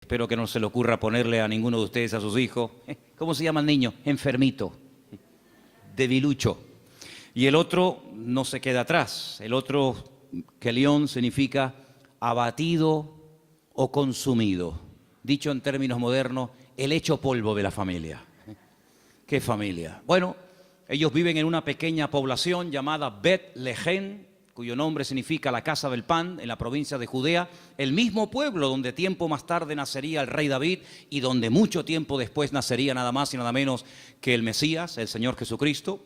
Espero que no se le ocurra ponerle a ninguno de ustedes a sus hijos. ¿Cómo se llama el niño? Enfermito, debilucho. Y el otro no se queda atrás. El otro, Kelión, significa abatido o consumido. Dicho en términos modernos, el hecho polvo de la familia. ¿Qué familia? Bueno, ellos viven en una pequeña población llamada Bet-Lehem, cuyo nombre significa la casa del pan, en la provincia de Judea, el mismo pueblo donde tiempo más tarde nacería el rey David y donde mucho tiempo después nacería nada más y nada menos que el Mesías, el Señor Jesucristo.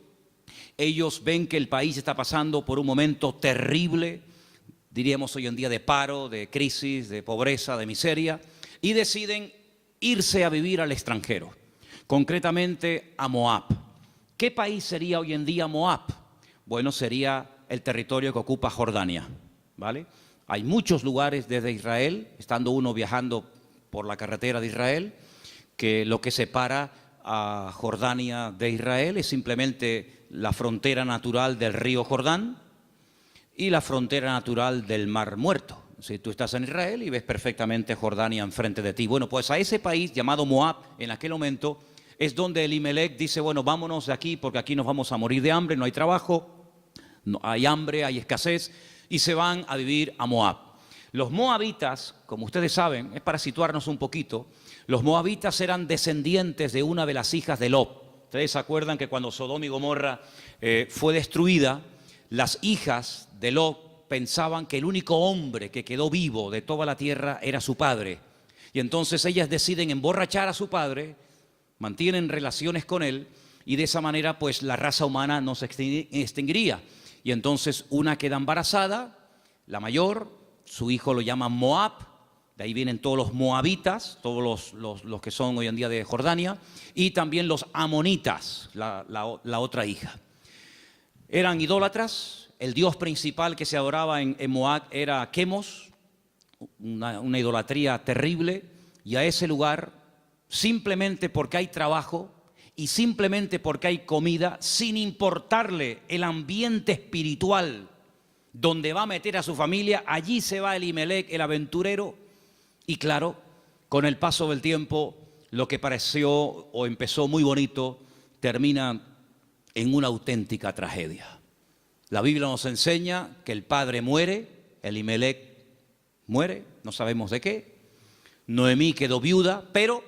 Ellos ven que el país está pasando por un momento terrible, diríamos hoy en día de paro, de crisis, de pobreza, de miseria, y deciden irse a vivir al extranjero, concretamente a Moab. ¿Qué país sería hoy en día Moab? Bueno, sería el territorio que ocupa Jordania, ¿vale? Hay muchos lugares desde Israel, estando uno viajando por la carretera de Israel, que lo que separa a Jordania de Israel es simplemente la frontera natural del río Jordán y la frontera natural del Mar Muerto. Si tú estás en Israel y ves perfectamente Jordania enfrente de ti. Bueno, pues a ese país llamado Moab, en aquel momento, es donde Elimelech dice, bueno, vámonos de aquí porque aquí nos vamos a morir de hambre, no hay trabajo, no, hay hambre, hay escasez, y se van a vivir a Moab. Los moabitas, como ustedes saben, es para situarnos un poquito, los moabitas eran descendientes de una de las hijas de Lot. Ustedes se acuerdan que cuando Sodoma y Gomorra fue destruida, las hijas de Lot pensaban que el único hombre que quedó vivo de toda la tierra era su padre. Y entonces ellas deciden emborrachar a su padre, mantienen relaciones con él, y de esa manera pues la raza humana no se extinguiría. Y entonces una queda embarazada, la mayor, su hijo lo llama Moab, de ahí vienen todos los moabitas, todos los que son hoy en día de Jordania, y también los amonitas, la otra hija. Eran idólatras, el dios principal que se adoraba en Moab era Quemos, una idolatría terrible, y a ese lugar, simplemente porque hay trabajo, y simplemente porque hay comida, sin importarle el ambiente espiritual donde va a meter a su familia, allí se va Elimelech, el aventurero, y claro, con el paso del tiempo, lo que pareció o empezó muy bonito, termina en una auténtica tragedia. La Biblia nos enseña que el padre muere, Elimelech muere, no sabemos de qué, Noemí quedó viuda, pero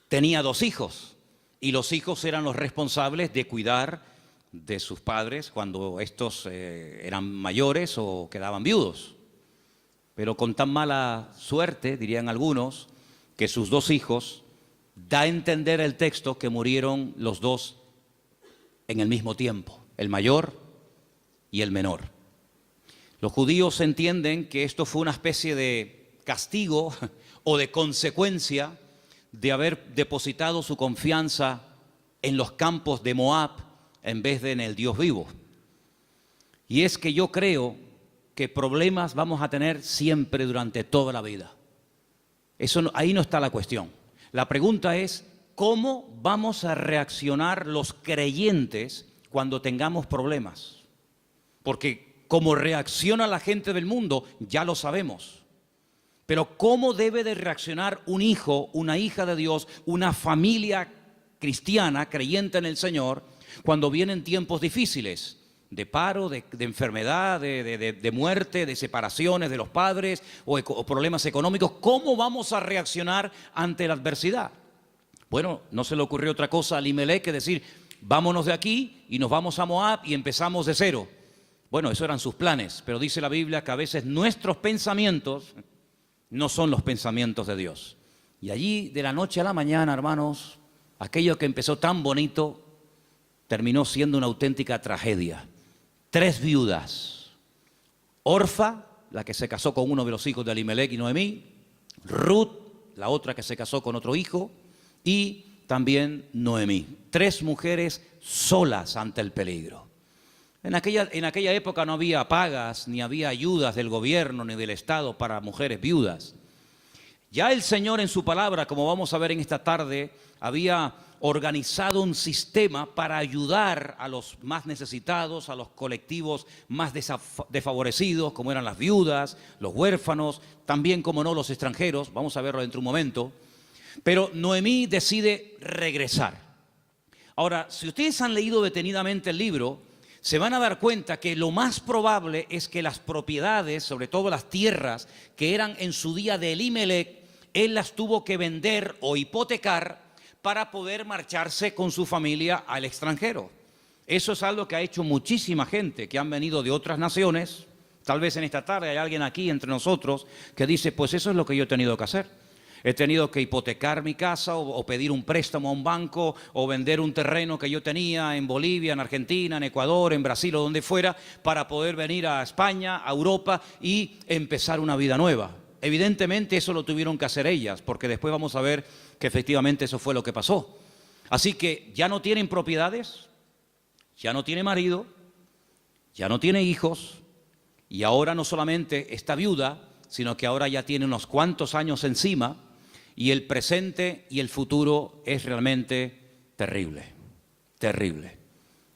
tenía 2 hijos. Y los hijos eran los responsables de cuidar de sus padres cuando estos eran mayores o quedaban viudos. Pero con tan mala suerte, dirían algunos, que sus 2 hijos, da a entender el texto que murieron los 2 en el mismo tiempo, el mayor y el menor. Los judíos entienden que esto fue una especie de castigo o de consecuencia de haber depositado su confianza en los campos de Moab en vez de en el Dios vivo. Y es que yo creo que problemas vamos a tener siempre durante toda la vida. Ahí no está la cuestión. La pregunta es, ¿cómo vamos a reaccionar los creyentes cuando tengamos problemas? Porque cómo reacciona la gente del mundo, ya lo sabemos. Pero ¿cómo debe de reaccionar un hijo, una hija de Dios, una familia cristiana, creyente en el Señor, cuando vienen tiempos difíciles? De paro, de enfermedad, de muerte, de separaciones de los padres o problemas económicos. ¿Cómo vamos a reaccionar ante la adversidad? Bueno, no se le ocurrió otra cosa a Elimelech que decir, vámonos de aquí y nos vamos a Moab y empezamos de cero. Bueno, esos eran sus planes, pero dice la Biblia que a veces nuestros pensamientos no son los pensamientos de Dios. Y allí, de la noche a la mañana, hermanos, aquello que empezó tan bonito, terminó siendo una auténtica tragedia. 3 viudas. Orfa, la que se casó con uno de los hijos de Elimelech y Noemí. Ruth, la otra que se casó con otro hijo. Y también Noemí. 3 mujeres solas ante el peligro. En aquella época no había pagas, ni había ayudas del gobierno, ni del Estado para mujeres viudas. Ya el Señor en su palabra, como vamos a ver en esta tarde, había organizado un sistema para ayudar a los más necesitados, a los colectivos más desfavorecidos, como eran las viudas, los huérfanos, también, como no, los extranjeros. Vamos a verlo dentro de un momento. Pero Noemí decide regresar. Ahora, si ustedes han leído detenidamente el libro, se van a dar cuenta que lo más probable es que las propiedades, sobre todo las tierras que eran en su día de Elimelec, él las tuvo que vender o hipotecar para poder marcharse con su familia al extranjero. Eso es algo que ha hecho muchísima gente que han venido de otras naciones. Tal vez en esta tarde hay alguien aquí entre nosotros que dice, pues eso es lo que yo he tenido que hacer. He tenido que hipotecar mi casa o pedir un préstamo a un banco o vender un terreno que yo tenía en Bolivia, en Argentina, en Ecuador, en Brasil o donde fuera para poder venir a España, a Europa y empezar una vida nueva. Evidentemente eso lo tuvieron que hacer ellas, porque después vamos a ver que efectivamente eso fue lo que pasó. Así que ya no tienen propiedades, ya no tiene marido, ya no tiene hijos y ahora no solamente está viuda, sino que ahora ya tiene unos cuantos años encima y el presente y el futuro es realmente terrible, terrible.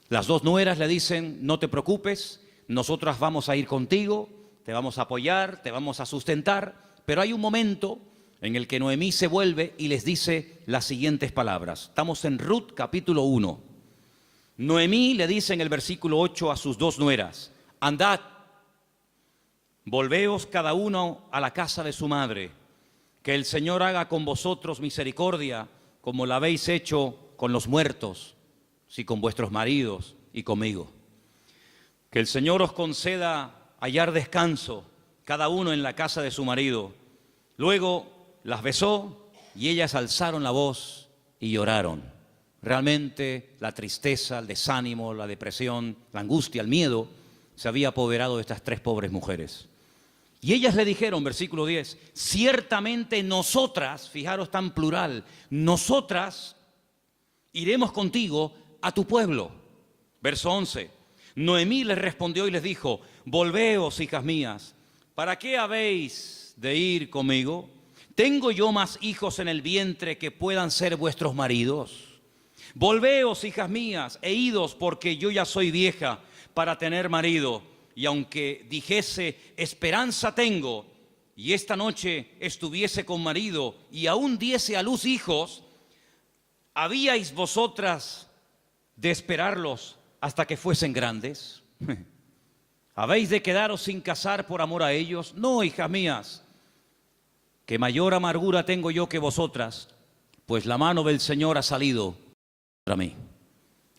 Las dos nueras le dicen, no te preocupes, nosotras vamos a ir contigo, te vamos a apoyar, te vamos a sustentar, pero hay un momento en el que Noemí se vuelve y les dice las siguientes palabras. Estamos en Ruth capítulo 1. Noemí le dice en el versículo 8 a sus dos nueras, andad, volveos cada uno a la casa de su madre, que el Señor haga con vosotros misericordia, como la habéis hecho con los muertos, sí, con vuestros maridos y conmigo. Que el Señor os conceda hallar descanso, cada uno en la casa de su marido. Luego las besó y ellas alzaron la voz y lloraron. Realmente la tristeza, el desánimo, la depresión, la angustia, el miedo se había apoderado de estas tres pobres mujeres. Y ellas le dijeron, versículo 10, ciertamente nosotras, fijaros tan plural, nosotras iremos contigo a tu pueblo. Verso 11. Noemí les respondió y les dijo, volveos, hijas mías, ¿para qué habéis de ir conmigo? ¿Tengo yo más hijos en el vientre que puedan ser vuestros maridos? Volveos, hijas mías, e idos, porque yo ya soy vieja para tener marido. Y aunque dijese, esperanza tengo, y esta noche estuviese con marido, y aún diese a luz hijos, ¿habíais vosotras de esperarlos hasta que fuesen grandes? ¿Habéis de quedaros sin casar por amor a ellos? No, hijas mías, que mayor amargura tengo yo que vosotras, pues la mano del Señor ha salido contra mí.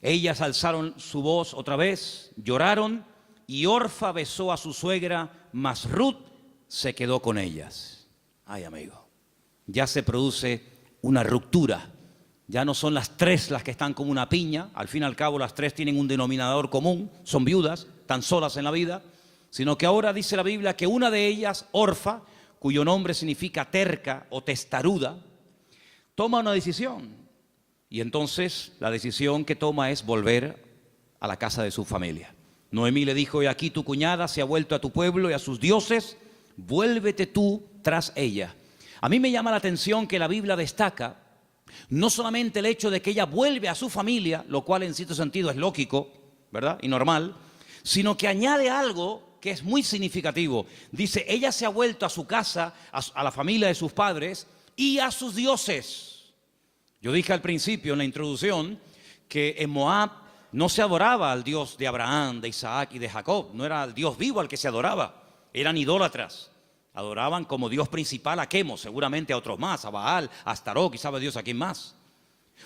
Ellas alzaron su voz otra vez, lloraron, y Orfa besó a su suegra, mas Ruth se quedó con ellas. Ay, amigo, ya se produce una ruptura. Ya no son las tres las que están como una piña, al fin y al cabo las tres tienen un denominador común, son viudas, tan solas en la vida, sino que ahora dice la Biblia que una de ellas, Orfa, cuyo nombre significa terca o testaruda, toma una decisión. Y entonces la decisión que toma es volver a la casa de su familia. Noemí le dijo, he aquí tu cuñada se ha vuelto a tu pueblo y a sus dioses, vuélvete tú tras ella. A mí me llama la atención que la Biblia destaca no solamente el hecho de que ella vuelve a su familia, lo cual en cierto sentido es lógico, ¿verdad? Y normal, sino que añade algo que es muy significativo. Dice, ella se ha vuelto a su casa, a la familia de sus padres y a sus dioses. Yo dije al principio en la introducción que en Moab no se adoraba al Dios de Abraham, de Isaac y de Jacob, no era el Dios vivo al que se adoraba, eran idólatras. Adoraban como Dios principal a Quemos, seguramente a otros más, a Baal, a Astarot, y sabe Dios a quién más.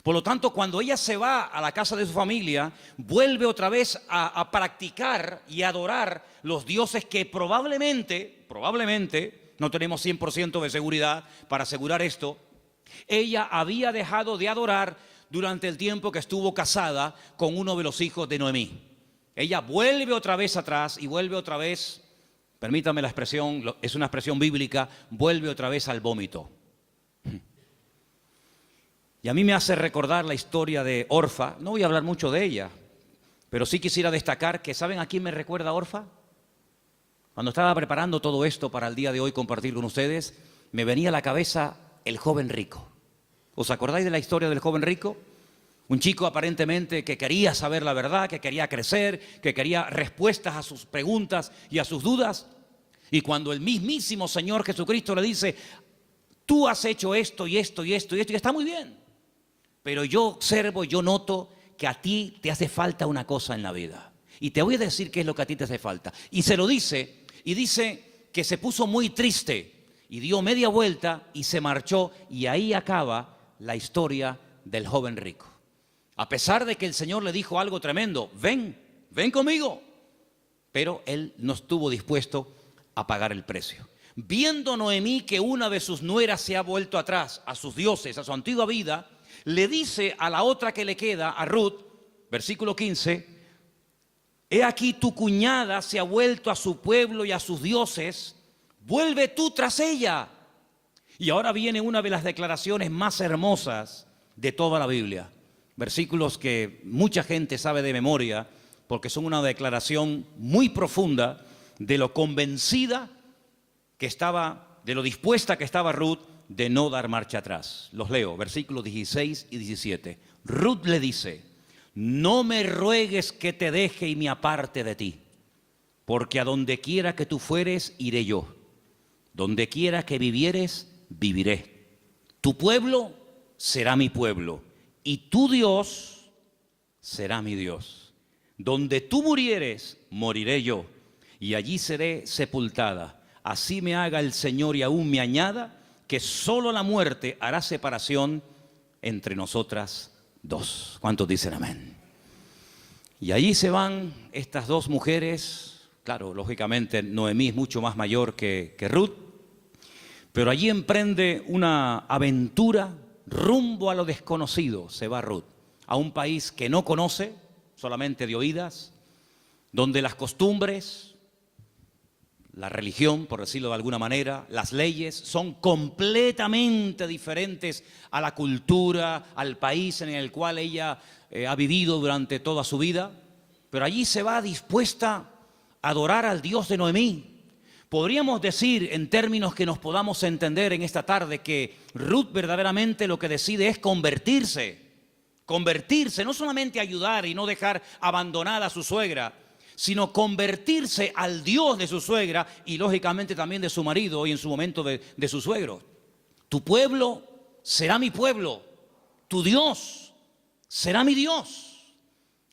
Por lo tanto, cuando ella se va a la casa de su familia, vuelve otra vez a practicar y adorar los dioses que probablemente, no tenemos 100% de seguridad para asegurar esto, ella había dejado de adorar durante el tiempo que estuvo casada con uno de los hijos de Noemí. Ella vuelve otra vez atrás y vuelve otra vez, permítame la expresión, es una expresión bíblica, vuelve otra vez al vómito. Y a mí me hace recordar la historia de Orfa. No voy a hablar mucho de ella, pero sí quisiera destacar que, ¿saben a quién me recuerda Orfa? Cuando estaba preparando todo esto para el día de hoy compartir con ustedes, me venía a la cabeza el joven rico. ¿Os acordáis de la historia del joven rico? Un chico aparentemente que quería saber la verdad, que quería crecer, que quería respuestas a sus preguntas y a sus dudas. Y cuando el mismísimo Señor Jesucristo le dice, tú has hecho esto y esto y esto y esto, y está muy bien. Pero yo observo, yo noto que a ti te hace falta una cosa en la vida. Y te voy a decir qué es lo que a ti te hace falta. Y se lo dice, y dice que se puso muy triste y dio media vuelta y se marchó. Y ahí acaba la historia del joven rico. A pesar de que el Señor le dijo algo tremendo, ven conmigo. Pero él no estuvo dispuesto a pagar el precio. Viendo Noemí que una de sus nueras se ha vuelto atrás a sus dioses, a su antigua vida, le dice a la otra que le queda, a Ruth, versículo 15, he aquí tu cuñada se ha vuelto a su pueblo y a sus dioses, vuelve tú tras ella. Y ahora viene una de las declaraciones más hermosas de toda la Biblia. Versículos que mucha gente sabe de memoria porque son una declaración muy profunda de lo convencida que estaba, de lo dispuesta que estaba Ruth de no dar marcha atrás. Los leo, versículos 16 y 17. Ruth le dice, no me ruegues que te deje y me aparte de ti, porque a donde quiera que tú fueres, iré yo. Donde quiera que vivieres, viviré. Tu pueblo será mi pueblo y tu Dios será mi Dios. Donde tú murieres, moriré yo, y allí seré sepultada. Así me haga el Señor y aún me añada, que solo la muerte hará separación entre nosotras dos. ¿Cuántos dicen amén? Y allí se van estas dos mujeres. Claro, lógicamente Noemí es mucho más mayor que Ruth, pero allí emprende una aventura rumbo a lo desconocido. Se va Ruth a un país que no conoce, solamente de oídas, donde las costumbres, la religión, por decirlo de alguna manera, las leyes son completamente diferentes a la cultura, al país en el cual ella ha vivido durante toda su vida. Pero allí se va dispuesta a adorar al Dios de Noemí. Podríamos decir, en términos que nos podamos entender en esta tarde, que Ruth verdaderamente lo que decide es convertirse, no solamente ayudar y no dejar abandonada a su suegra, sino convertirse al Dios de su suegra y lógicamente también de su marido y en su momento de su suegro. Tu pueblo será mi pueblo, tu Dios será mi Dios.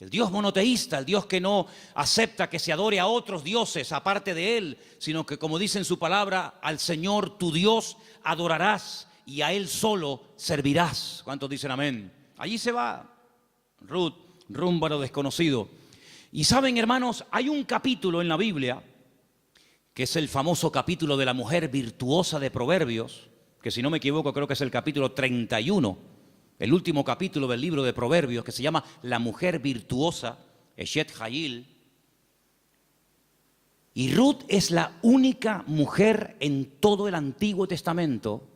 El Dios monoteísta, el Dios que no acepta que se adore a otros dioses aparte de Él, sino que, como dice en su palabra, al Señor tu Dios adorarás y a Él solo servirás. ¿Cuántos dicen amén? Allí se va Ruth rumbo a lo desconocido. Y saben, hermanos, hay un capítulo en la Biblia, que es el famoso capítulo de la mujer virtuosa de Proverbios, que si no me equivoco creo que es el capítulo 31, el último capítulo del libro de Proverbios, que se llama La mujer virtuosa, Eshet Hayil. Y Ruth es la única mujer en todo el Antiguo Testamento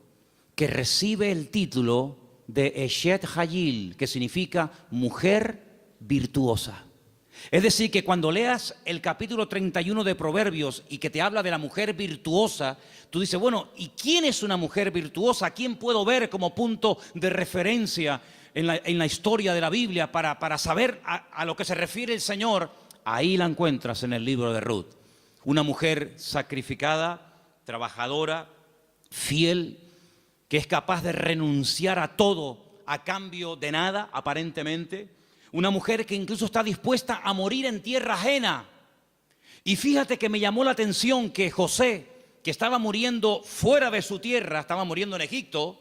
que recibe el título de Eshet Hayil, que significa mujer virtuosa. Es decir, que cuando leas el capítulo 31 de Proverbios y que te habla de la mujer virtuosa, tú dices, bueno, ¿y quién es una mujer virtuosa? ¿A quién puedo ver como punto de referencia en la historia de la Biblia para saber a lo que se refiere el Señor? Ahí la encuentras en el libro de Ruth. Una mujer sacrificada, trabajadora, fiel, que es capaz de renunciar a todo a cambio de nada, aparentemente. Una mujer que incluso está dispuesta a morir en tierra ajena. Y fíjate que me llamó la atención que José, que estaba muriendo fuera de su tierra, estaba muriendo en Egipto,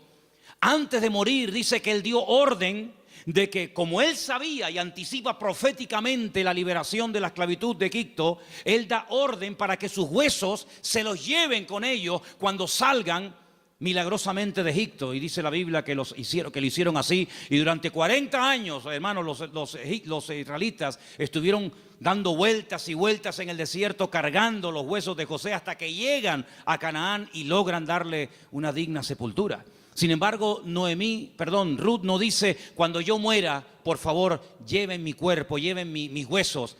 antes de morir dice que él dio orden de que, como él sabía y anticipa proféticamente la liberación de la esclavitud de Egipto, él da orden para que sus huesos se los lleven con ellos cuando salgan milagrosamente de Egipto. Y dice la Biblia que lo hicieron así, y durante 40 años, hermanos, los israelitas estuvieron dando vueltas y vueltas en el desierto cargando los huesos de José hasta que llegan a Canaán y logran darle una digna sepultura. Sin embargo, Ruth no dice, cuando yo muera, por favor, lleven mi cuerpo, lleven mis huesos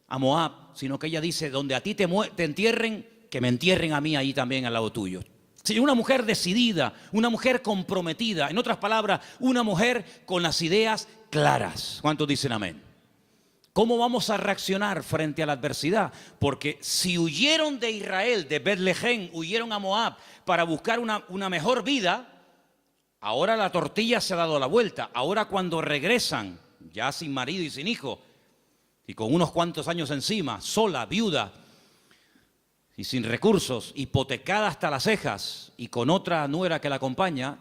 a Moab, sino que ella dice, donde a ti te entierren, que me entierren a mí ahí también al lado tuyo. Sí, una mujer decidida, una mujer comprometida. En otras palabras, una mujer con las ideas claras. ¿Cuántos dicen amén? ¿Cómo vamos a reaccionar frente a la adversidad? Porque si huyeron de Israel, de Betlehem, huyeron a Moab para buscar una mejor vida, ahora la tortilla se ha dado la vuelta. Ahora cuando regresan, ya sin marido y sin hijo, y con unos cuantos años encima, sola, viuda, y sin recursos, hipotecada hasta las cejas, y con otra nuera que la acompaña,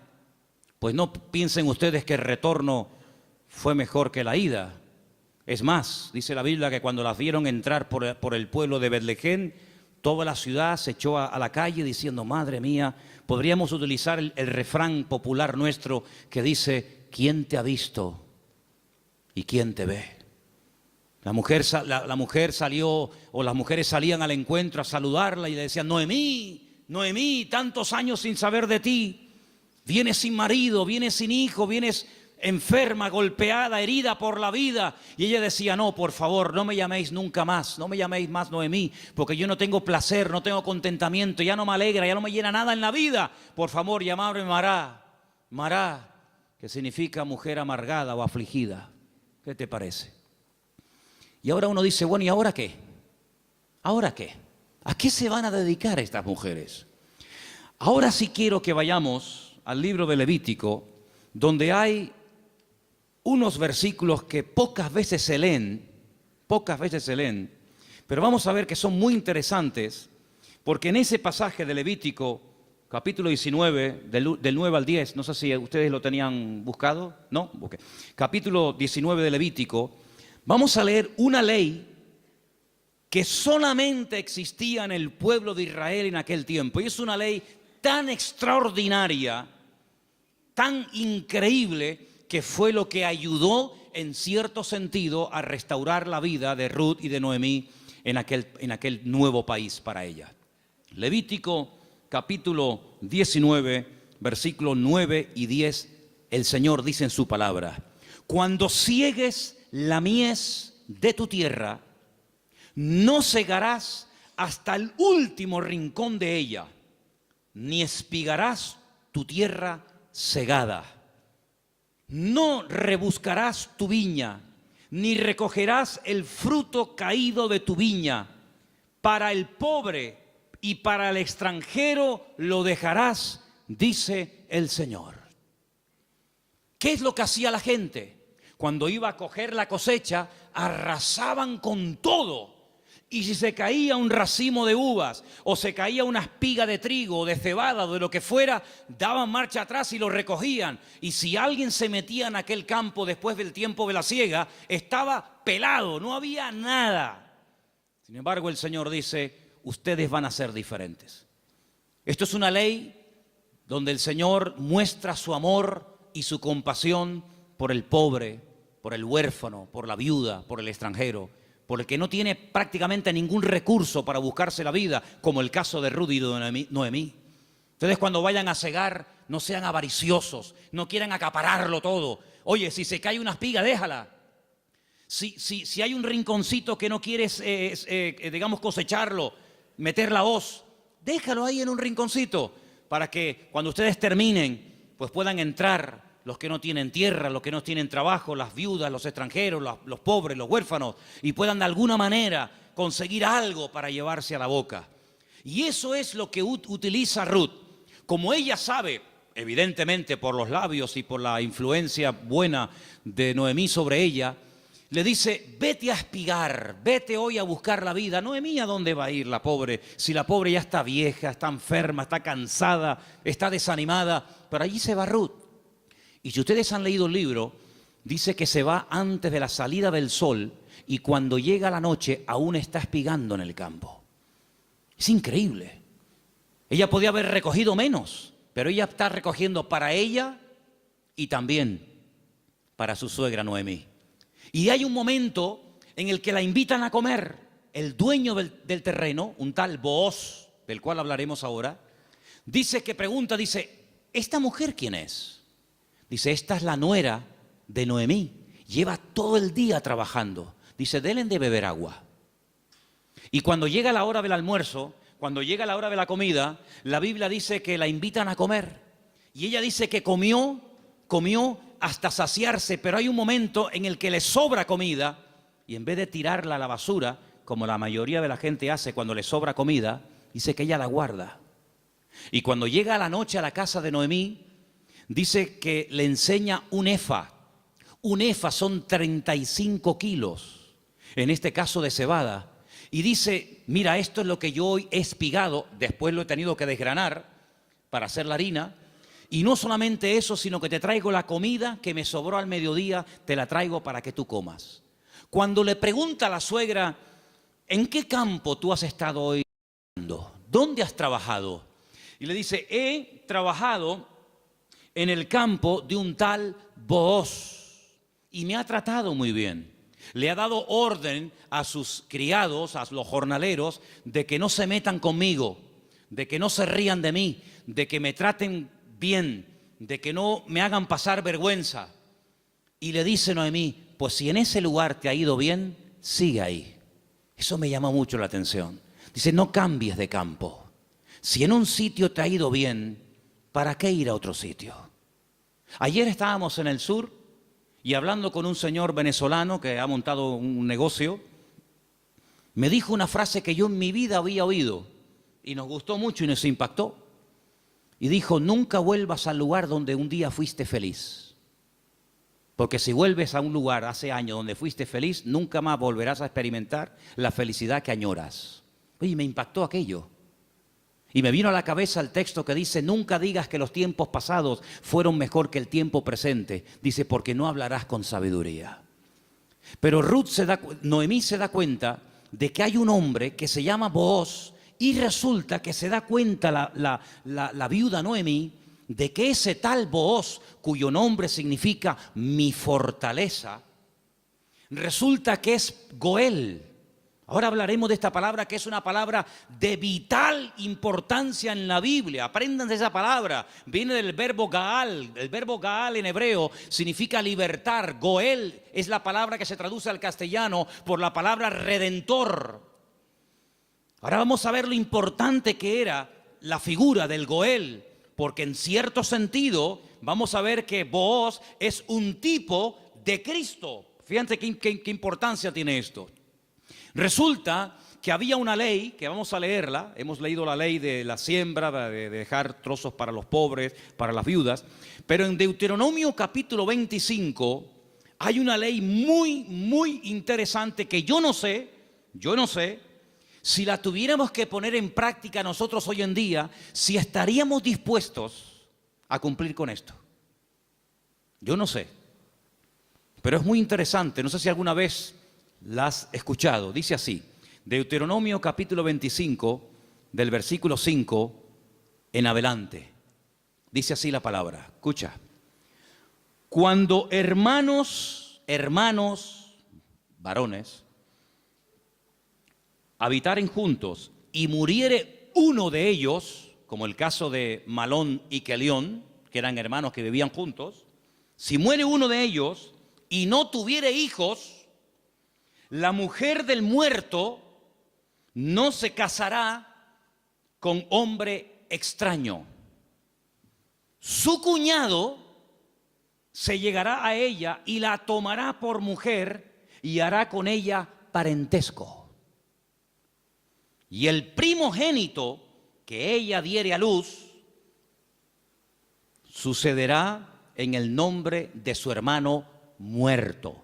pues no piensen ustedes que el retorno fue mejor que la ida. Es más, dice la Biblia que cuando las vieron entrar por el pueblo de Betlehem, toda la ciudad se echó a la calle diciendo, madre mía, podríamos utilizar el refrán popular nuestro que dice, ¿quién te ha visto y quién te ve? La mujer salió, o las mujeres salían al encuentro a saludarla y le decían, Noemí, Noemí, tantos años sin saber de ti, vienes sin marido, vienes sin hijo, vienes enferma, golpeada, herida por la vida. Y ella decía, no, por favor, no me llaméis nunca más, no me llaméis más Noemí, porque yo no tengo placer, no tengo contentamiento, ya no me alegra, ya no me llena nada en la vida. Por favor, llamadme Mará, Mará, que significa mujer amargada o afligida. ¿Qué te parece? Y ahora uno dice, bueno, ¿y ahora qué? ¿Ahora qué? ¿A qué se van a dedicar estas mujeres? Ahora sí quiero que vayamos al libro de Levítico, donde hay unos versículos que pocas veces se leen, pero vamos a ver que son muy interesantes, porque en ese pasaje de Levítico, capítulo 19, del 9 al 10, no sé si ustedes lo tenían buscado, ¿no? Okay. Capítulo 19 de Levítico, vamos a leer una ley que solamente existía en el pueblo de Israel en aquel tiempo. Y es una ley tan extraordinaria, tan increíble, que fue lo que ayudó en cierto sentido a restaurar la vida de Ruth y de Noemí en aquel nuevo país para ella. Levítico capítulo 19, versículos 9 y 10, el Señor dice en su palabra, cuando ciegues la mies de tu tierra, no segarás hasta el último rincón de ella, ni espigarás tu tierra segada. No rebuscarás tu viña, ni recogerás el fruto caído de tu viña. Para el pobre y para el extranjero lo dejarás, dice el Señor. ¿Qué es lo que hacía la gente? Cuando iba a coger la cosecha, arrasaban con todo. Y si se caía un racimo de uvas, o se caía una espiga de trigo, o de cebada, o de lo que fuera, daban marcha atrás y lo recogían. Y si alguien se metía en aquel campo después del tiempo de la siega, estaba pelado, no había nada. Sin embargo, el Señor dice, ustedes van a ser diferentes. Esto es una ley donde el Señor muestra su amor y su compasión por el pobre, por el huérfano, por la viuda, por el extranjero, por el que no tiene prácticamente ningún recurso para buscarse la vida, como el caso de Ruth y de Noemí. Ustedes cuando vayan a segar, no sean avariciosos, no quieran acapararlo todo. Oye, si se cae una espiga, déjala. Si hay un rinconcito que no quieres, digamos, cosecharlo, meter la hoz, déjalo ahí en un rinconcito, para que cuando ustedes terminen, pues puedan entrar los que no tienen tierra, los que no tienen trabajo, las viudas, los extranjeros, los pobres, los huérfanos, y puedan de alguna manera conseguir algo para llevarse a la boca. Y eso es lo que utiliza Ruth. Como ella sabe, evidentemente por los labios y por la influencia buena de Noemí sobre ella, le dice, vete a espigar, vete hoy a buscar la vida. Noemí, ¿a dónde va a ir la pobre? Si la pobre ya está vieja, está enferma, está cansada, está desanimada, pero allí se va Ruth. Y si ustedes han leído el libro, dice que se va antes de la salida del sol y cuando llega la noche aún está espigando en el campo. Es increíble. Ella podía haber recogido menos, pero ella está recogiendo para ella y también para su suegra Noemí. Y hay un momento en el que la invitan a comer. El dueño del terreno, un tal Booz, del cual hablaremos ahora, dice, ¿esta mujer quién es? Dice, esta es la nuera de Noemí, lleva todo el día trabajando. Dice, denle de beber agua. Y cuando llega la hora del almuerzo, cuando llega la hora de la comida, la Biblia dice que la invitan a comer. Y ella dice que comió hasta saciarse, pero hay un momento en el que le sobra comida y en vez de tirarla a la basura, como la mayoría de la gente hace cuando le sobra comida, dice que ella la guarda. Y cuando llega a la noche a la casa de Noemí, dice que le enseña un efa. Un efa son 35 kilos, en este caso de cebada. Y dice, mira, esto es lo que yo hoy he espigado, después lo he tenido que desgranar para hacer la harina. Y no solamente eso, sino que te traigo la comida que me sobró al mediodía, te la traigo para que tú comas. Cuando le pregunta a la suegra, ¿en qué campo tú has estado hoy? ¿Dónde has trabajado? Y le dice, he trabajado en el campo de un tal Booz y me ha tratado muy bien. Le ha dado orden a sus criados, a los jornaleros, de que no se metan conmigo, de que no se rían de mí, de que me traten bien, de que no me hagan pasar vergüenza. Y le dice Noemí, pues si en ese lugar te ha ido bien, sigue ahí. Eso me llama mucho la atención. Dice, no cambies de campo. Si en un sitio te ha ido bien, ¿para qué ir a otro sitio? Ayer estábamos en el sur y hablando con un señor venezolano que ha montado un negocio, me dijo una frase que yo en mi vida había oído y nos gustó mucho y nos impactó. Y dijo, nunca vuelvas al lugar donde un día fuiste feliz. Porque si vuelves a un lugar hace años donde fuiste feliz, nunca más volverás a experimentar la felicidad que añoras. Oye, me impactó aquello. Y me vino a la cabeza el texto que dice, nunca digas que los tiempos pasados fueron mejor que el tiempo presente. Dice, porque no hablarás con sabiduría. Pero Noemí se da cuenta de que hay un hombre que se llama Booz y resulta que se da cuenta la viuda Noemí de que ese tal Booz, cuyo nombre significa mi fortaleza, resulta que es Goel. Ahora hablaremos de esta palabra que es una palabra de vital importancia en la Biblia. Apréndanse esa palabra. Viene del verbo Gaal. El verbo Gaal en hebreo significa libertar. Goel es la palabra que se traduce al castellano por la palabra redentor. Ahora vamos a ver lo importante que era la figura del Goel, porque en cierto sentido vamos a ver que Booz es un tipo de Cristo. Fíjense qué importancia tiene esto. Resulta que había una ley, que vamos a leerla, hemos leído la ley de la siembra, de dejar trozos para los pobres, para las viudas, pero en Deuteronomio capítulo 25 hay una ley muy interesante que yo no sé, si la tuviéramos que poner en práctica nosotros hoy en día, si estaríamos dispuestos a cumplir con esto. Yo no sé, pero es muy interesante, no sé si alguna vez la has escuchado. Dice así, Deuteronomio capítulo 25, del versículo 5 en adelante. Dice así la palabra, escucha. Cuando hermanos, varones, habitaren juntos y muriere uno de ellos, como el caso de Malón y Kelión, que eran hermanos que vivían juntos, si muere uno de ellos y no tuviere hijos, la mujer del muerto no se casará con hombre extraño. Su cuñado se llegará a ella y la tomará por mujer y hará con ella parentesco. Y el primogénito que ella diere a luz sucederá en el nombre de su hermano muerto,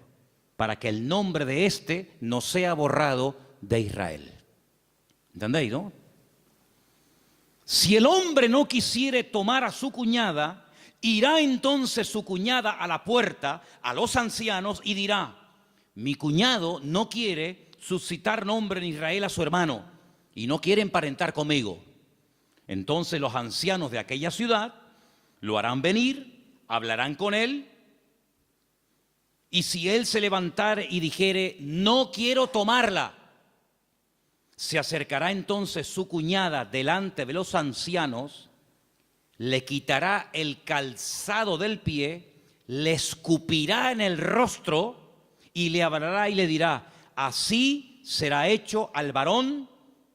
para que el nombre de éste no sea borrado de Israel. ¿Entendéis, no? Si el hombre no quisiere tomar a su cuñada, irá entonces su cuñada a la puerta, a los ancianos, y dirá, mi cuñado no quiere suscitar nombre en Israel a su hermano, y no quiere emparentar conmigo. Entonces los ancianos de aquella ciudad lo harán venir, hablarán con él, y si él se levantare y dijere, no quiero tomarla, se acercará entonces su cuñada delante de los ancianos, le quitará el calzado del pie, le escupirá en el rostro y le hablará y le dirá, así será hecho al varón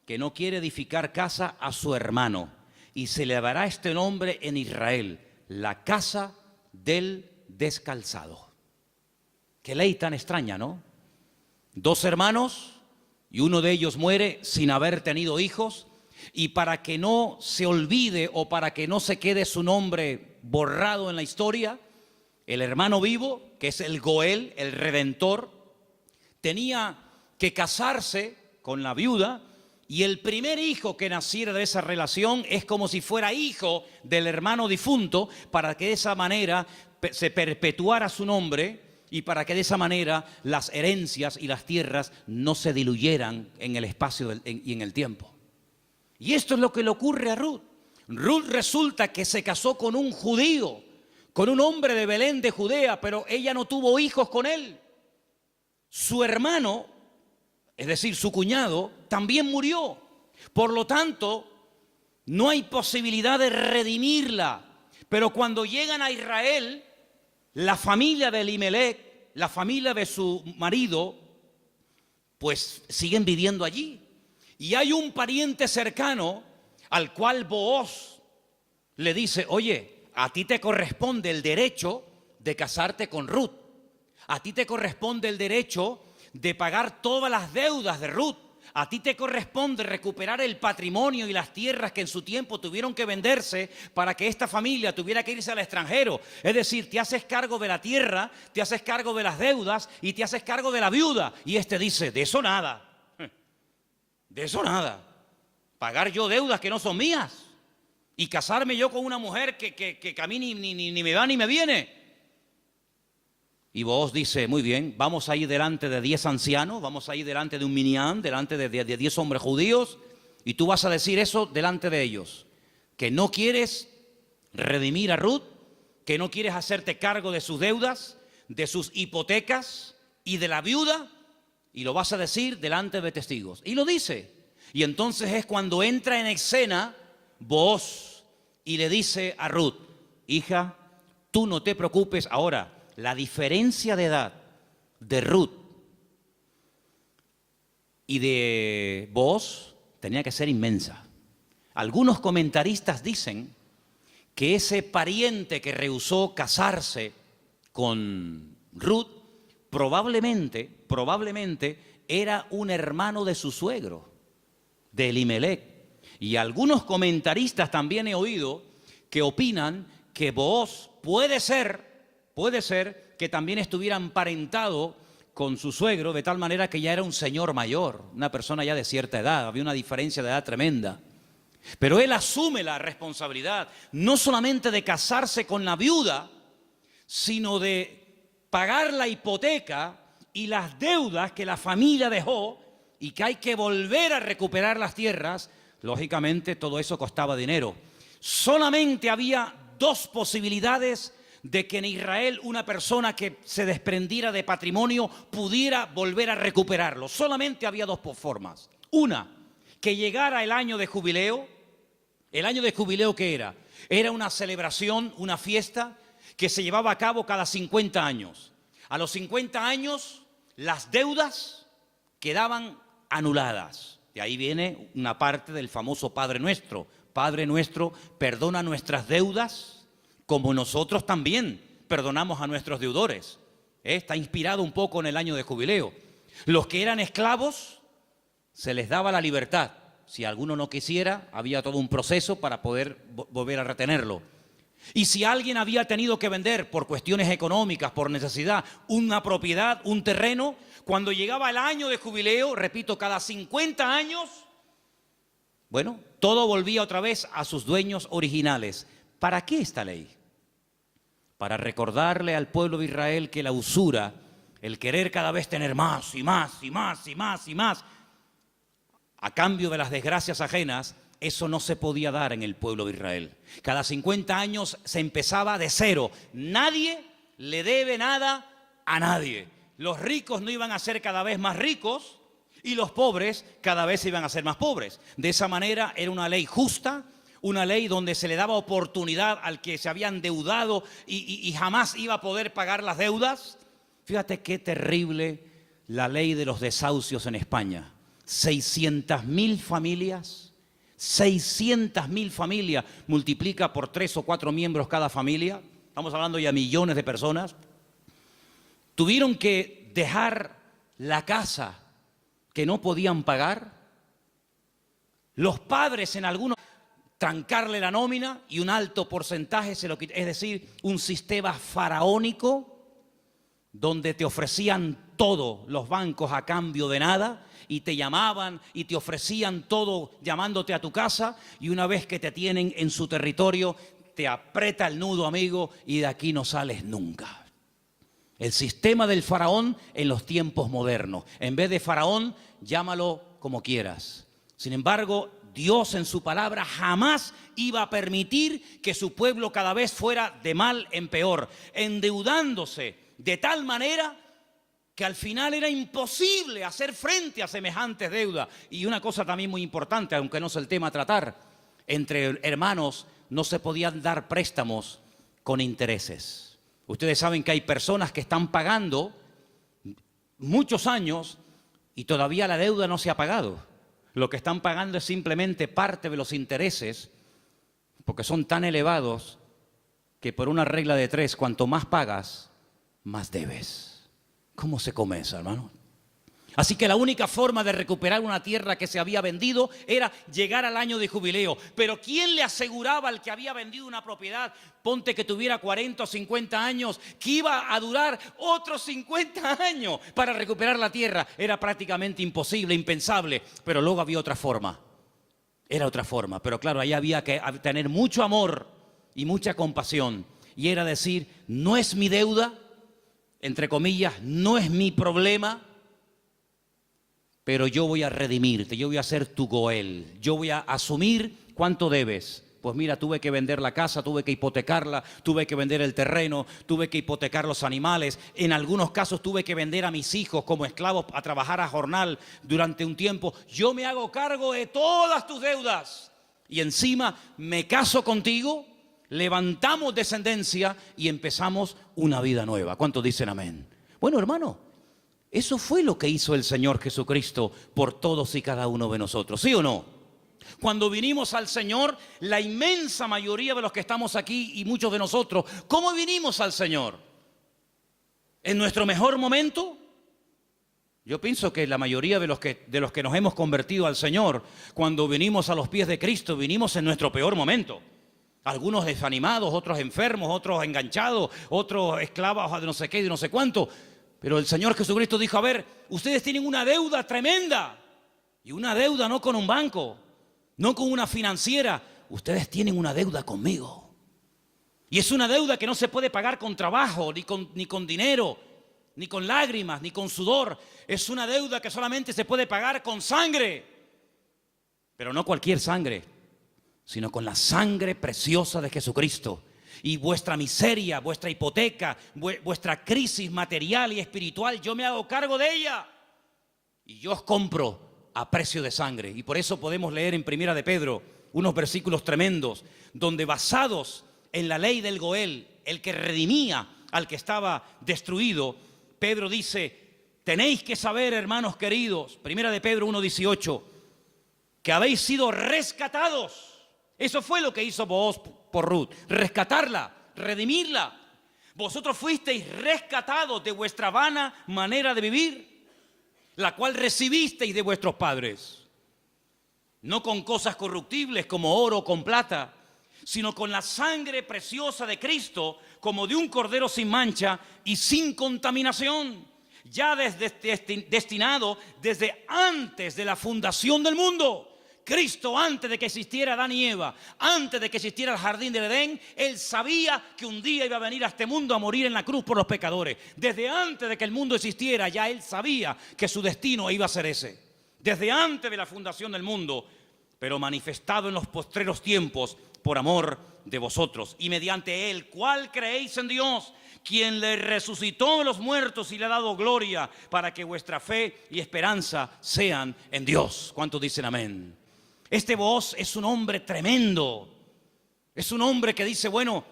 que no quiere edificar casa a su hermano, y se le dará este nombre en Israel, la casa del descalzado. Qué ley tan extraña, ¿no? Dos hermanos y uno de ellos muere sin haber tenido hijos, y para que no se olvide o para que no se quede su nombre borrado en la historia, el hermano vivo, que es el Goel, el Redentor, tenía que casarse con la viuda, y el primer hijo que naciera de esa relación es como si fuera hijo del hermano difunto, para que de esa manera se perpetuara su nombre y para que de esa manera las herencias y las tierras no se diluyeran en el espacio y en el tiempo. Y esto es lo que le ocurre a Ruth. Ruth resulta que se casó con un judío, con un hombre de Belén de Judea, pero ella no tuvo hijos con él. Su hermano, es decir, su cuñado, también murió. Por lo tanto, no hay posibilidad de redimirla. Pero cuando llegan a Israel, la familia de Elimelech, la familia de su marido, pues siguen viviendo allí. Y hay un pariente cercano al cual Booz le dice: oye, a ti te corresponde el derecho de casarte con Ruth. A ti te corresponde el derecho de pagar todas las deudas de Ruth. A ti te corresponde recuperar el patrimonio y las tierras que en su tiempo tuvieron que venderse para que esta familia tuviera que irse al extranjero. Es decir, te haces cargo de la tierra, te haces cargo de las deudas y te haces cargo de la viuda. Y este dice: de eso nada, de eso nada. Pagar yo deudas que no son mías y casarme yo con una mujer que a mí ni me va ni me viene. Y Booz dice: muy bien, vamos a ir delante de 10 ancianos, vamos a ir delante de un minián, delante de 10 hombres judíos, y tú vas a decir eso delante de ellos, que no quieres redimir a Ruth, que no quieres hacerte cargo de sus deudas, de sus hipotecas y de la viuda, y lo vas a decir delante de testigos. Y lo dice. Y entonces es cuando entra en escena Booz y le dice a Ruth: hija, tú no te preocupes. Ahora, la diferencia de edad de Ruth y de Booz tenía que ser inmensa. Algunos comentaristas dicen que ese pariente que rehusó casarse con Ruth probablemente era un hermano de su suegro, de Elimelech. Y algunos comentaristas también he oído que opinan que Booz puede ser que también estuviera emparentado con su suegro, de tal manera que ya era un señor mayor, una persona ya de cierta edad, había una diferencia de edad tremenda. Pero él asume la responsabilidad, no solamente de casarse con la viuda, sino de pagar la hipoteca y las deudas que la familia dejó y que hay que volver a recuperar las tierras. Lógicamente todo eso costaba dinero. Solamente había dos posibilidades de que en Israel una persona que se desprendiera de patrimonio pudiera volver a recuperarlo. Solamente había dos formas. Una, que llegara el año de jubileo. ¿El año de jubileo qué era? Era una celebración, una fiesta que se llevaba a cabo cada 50 años. A los 50 años las deudas quedaban anuladas. De ahí viene una parte del famoso Padre Nuestro. Padre Nuestro, perdona nuestras deudas como nosotros también perdonamos a nuestros deudores. Está inspirado un poco en el año de jubileo. Los que eran esclavos, se les daba la libertad. Si alguno no quisiera, había todo un proceso para poder volver a retenerlo. Y si alguien había tenido que vender por cuestiones económicas, por necesidad, una propiedad, un terreno, cuando llegaba el año de jubileo, repito, cada 50 años, bueno, todo volvía otra vez a sus dueños originales. ¿Para qué esta ley? Para recordarle al pueblo de Israel que la usura, el querer cada vez tener más y más y más y más y más, a cambio de las desgracias ajenas, eso no se podía dar en el pueblo de Israel. Cada 50 años se empezaba de cero. Nadie le debe nada a nadie. Los ricos no iban a ser cada vez más ricos y los pobres cada vez iban a ser más pobres. De esa manera era una ley justa, una ley donde se le daba oportunidad al que se había endeudado y jamás iba a poder pagar las deudas. Fíjate qué terrible la ley de los desahucios en España. 600.000 familias. 600.000 familias, multiplica por 3 o 4 miembros cada familia. Estamos hablando ya de millones de personas. Tuvieron que dejar la casa que no podían pagar. Los padres en algunos trancarle la nómina y un alto porcentaje se lo quitaron. Es decir, un sistema faraónico donde te ofrecían todo los bancos a cambio de nada y te llamaban y te ofrecían todo llamándote a tu casa, y una vez que te tienen en su territorio te aprieta el nudo, amigo, y de aquí no sales nunca. El sistema del faraón en los tiempos modernos. En vez de faraón, llámalo como quieras. Sin embargo, Dios en su palabra jamás iba a permitir que su pueblo cada vez fuera de mal en peor, endeudándose de tal manera que al final era imposible hacer frente a semejantes deudas. Y una cosa también muy importante, aunque no es el tema a tratar, entre hermanos no se podían dar préstamos con intereses. Ustedes saben que hay personas que están pagando muchos años y todavía la deuda no se ha pagado. Lo que están pagando es simplemente parte de los intereses, porque son tan elevados que por una regla de 3, cuanto más pagas, más debes. ¿Cómo se come eso, hermano? Así que la única forma de recuperar una tierra que se había vendido era llegar al año de jubileo. Pero ¿quién le aseguraba al que había vendido una propiedad, ponte que tuviera 40 o 50 años, que iba a durar otros 50 años para recuperar la tierra? Era prácticamente imposible, impensable. Pero luego había otra forma. Era otra forma. Pero claro, ahí había que tener mucho amor y mucha compasión. Y era decir, no es mi deuda, entre comillas, no es mi problema, pero yo voy a redimirte, yo voy a ser tu Goel, yo voy a asumir cuánto debes. Pues mira, tuve que vender la casa, tuve que hipotecarla, tuve que vender el terreno, tuve que hipotecar los animales. En algunos casos tuve que vender a mis hijos como esclavos a trabajar a jornal durante un tiempo. Yo me hago cargo de todas tus deudas y encima me caso contigo, levantamos descendencia y empezamos una vida nueva. ¿Cuántos dicen amén? Bueno, hermano, eso fue lo que hizo el Señor Jesucristo por todos y cada uno de nosotros, ¿sí o no? Cuando vinimos al Señor, la inmensa mayoría de los que estamos aquí y muchos de nosotros, ¿cómo vinimos al Señor? ¿En nuestro mejor momento? Yo pienso que la mayoría de los que nos hemos convertido al Señor, cuando vinimos a los pies de Cristo, vinimos en nuestro peor momento. Algunos desanimados, otros enfermos, otros enganchados, otros esclavos de no sé qué y de no sé cuánto. Pero el Señor Jesucristo dijo, a ver, ustedes tienen una deuda tremenda. Y una deuda no con un banco, no con una financiera. Ustedes tienen una deuda conmigo. Y es una deuda que no se puede pagar con trabajo, ni con dinero, ni con lágrimas, ni con sudor. Es una deuda que solamente se puede pagar con sangre. Pero no cualquier sangre, sino con la sangre preciosa de Jesucristo. Y vuestra miseria, vuestra hipoteca, vuestra crisis material y espiritual, yo me hago cargo de ella. Y yo os compro a precio de sangre. Y por eso podemos leer en Primera de Pedro unos versículos tremendos, donde basados en la ley del Goel, el que redimía al que estaba destruido, Pedro dice, tenéis que saber, hermanos queridos, Primera de Pedro 1:18, que habéis sido rescatados. Eso fue lo que hizo Booz por Ruth, rescatarla, redimirla. Vosotros fuisteis rescatados de vuestra vana manera de vivir, la cual recibisteis de vuestros padres, no con cosas corruptibles como oro o con plata, sino con la sangre preciosa de Cristo, como de un cordero sin mancha y sin contaminación, ya destinado desde antes de la fundación del mundo. Cristo, antes de que existiera Adán y Eva, antes de que existiera el jardín del Edén, Él sabía que un día iba a venir a este mundo a morir en la cruz por los pecadores. Desde antes de que el mundo existiera, ya Él sabía que su destino iba a ser ese. Desde antes de la fundación del mundo, pero manifestado en los postreros tiempos por amor de vosotros. Y mediante Él, ¿cuál creéis en Dios? Quien le resucitó de los muertos y le ha dado gloria, para que vuestra fe y esperanza sean en Dios. ¿Cuántos dicen amén? Este Booz es un hombre tremendo. Es un hombre que dice, bueno,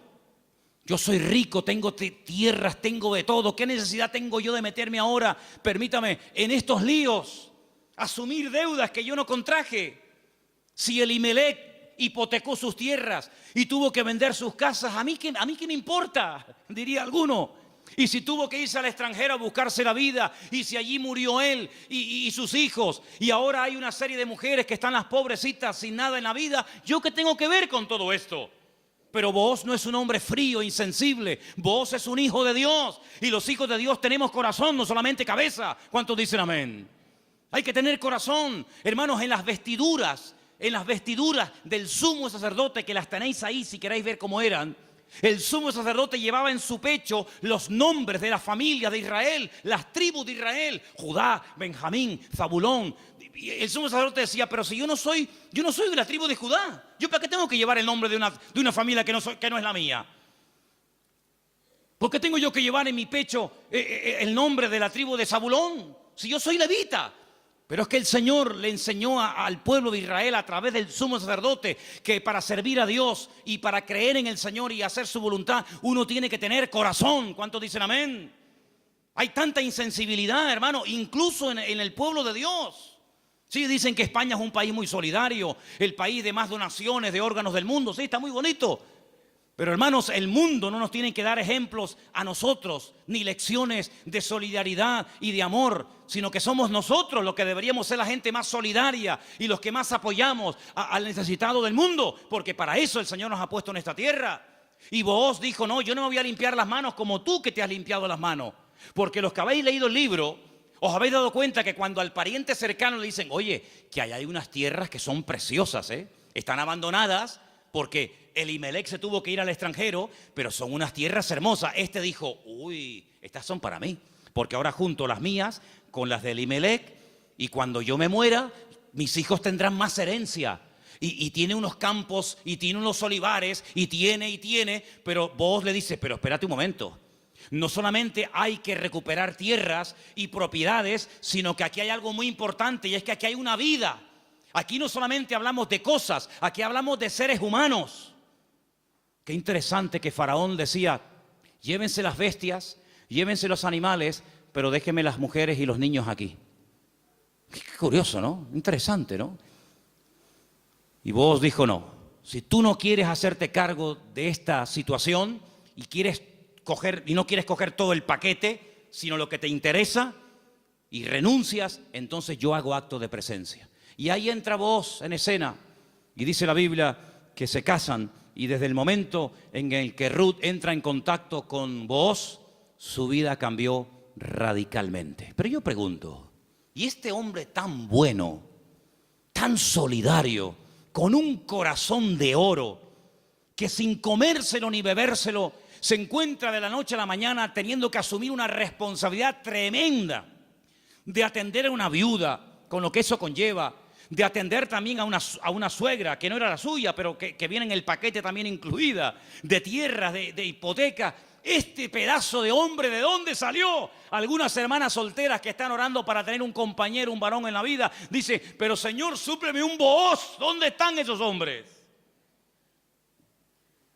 yo soy rico, tengo tierras, tengo de todo. ¿Qué necesidad tengo yo de meterme ahora, permítame, en estos líos? asumir deudas que yo no contraje. Si Elimelec hipotecó sus tierras y tuvo que vender sus casas, ¿a mí qué me importa? Diría alguno. Y si tuvo que irse al extranjero a buscarse la vida, y si allí murió él y sus hijos, y ahora hay una serie de mujeres que están las pobrecitas sin nada en la vida, ¿yo qué tengo que ver con todo esto? Pero Booz no es un hombre frío, insensible. Booz es un hijo de Dios, y los hijos de Dios tenemos corazón, no solamente cabeza. ¿Cuántos dicen amén? Hay que tener corazón, hermanos, en las vestiduras del sumo sacerdote, que las tenéis ahí si queréis ver cómo eran. El sumo sacerdote llevaba en su pecho los nombres de la familia de Israel, las tribus de Israel: Judá, Benjamín, Zabulón. Y el sumo sacerdote decía: pero si yo no soy de la tribu de Judá, ¿yo para qué tengo que llevar el nombre de una familia que no es la mía? ¿Por qué tengo yo que llevar en mi pecho el nombre de la tribu de Zabulón, si yo soy levita? Pero es que el Señor le enseñó al pueblo de Israel a través del sumo sacerdote que para servir a Dios y para creer en el Señor y hacer su voluntad, uno tiene que tener corazón. ¿Cuántos dicen amén? Hay tanta insensibilidad, hermano, incluso en el pueblo de Dios. Sí, dicen que España es un país muy solidario, el país de más donaciones de órganos del mundo. Sí, está muy bonito. Pero hermanos, el mundo no nos tiene que dar ejemplos a nosotros, ni lecciones de solidaridad y de amor, sino que somos nosotros los que deberíamos ser la gente más solidaria y los que más apoyamos al necesitado del mundo, porque para eso el Señor nos ha puesto en esta tierra. Y Booz dijo: no, yo no me voy a limpiar las manos como tú que te has limpiado las manos. Porque los que habéis leído el libro, os habéis dado cuenta que cuando al pariente cercano le dicen: oye, que hay unas tierras que son preciosas, están abandonadas, porque Elimelec se tuvo que ir al extranjero, pero son unas tierras hermosas. Este dijo: uy, estas son para mí, porque ahora junto las mías con las de Elimelec, y cuando yo me muera, mis hijos tendrán más herencia. Y tiene unos campos, y tiene unos olivares, y tiene, pero vos le dices: pero espérate un momento. No solamente hay que recuperar tierras y propiedades, sino que aquí hay algo muy importante, y es que aquí hay una vida. Aquí no solamente hablamos de cosas, aquí hablamos de seres humanos. Qué interesante que Faraón decía: llévense las bestias, llévense los animales, pero déjenme las mujeres y los niños aquí. Qué curioso, ¿no? Interesante, ¿no? Y vos dijo: no, si tú no quieres hacerte cargo de esta situación y no quieres coger todo el paquete, sino lo que te interesa, y renuncias, entonces yo hago acto de presencia. Y ahí entra Booz en escena, y dice la Biblia que se casan, y desde el momento en el que Ruth entra en contacto con Booz, su vida cambió radicalmente. Pero yo pregunto, ¿y este hombre tan bueno, tan solidario, con un corazón de oro, que sin comérselo ni bebérselo, se encuentra de la noche a la mañana teniendo que asumir una responsabilidad tremenda de atender a una viuda, con lo que eso conlleva, de atender también a una suegra que no era la suya, pero que viene en el paquete también incluida, de tierras, de hipoteca? Este pedazo de hombre, ¿de dónde salió? Algunas hermanas solteras que están orando para tener un compañero, un varón en la vida, dice: pero Señor, súpleme un Booz. ¿Dónde están esos hombres?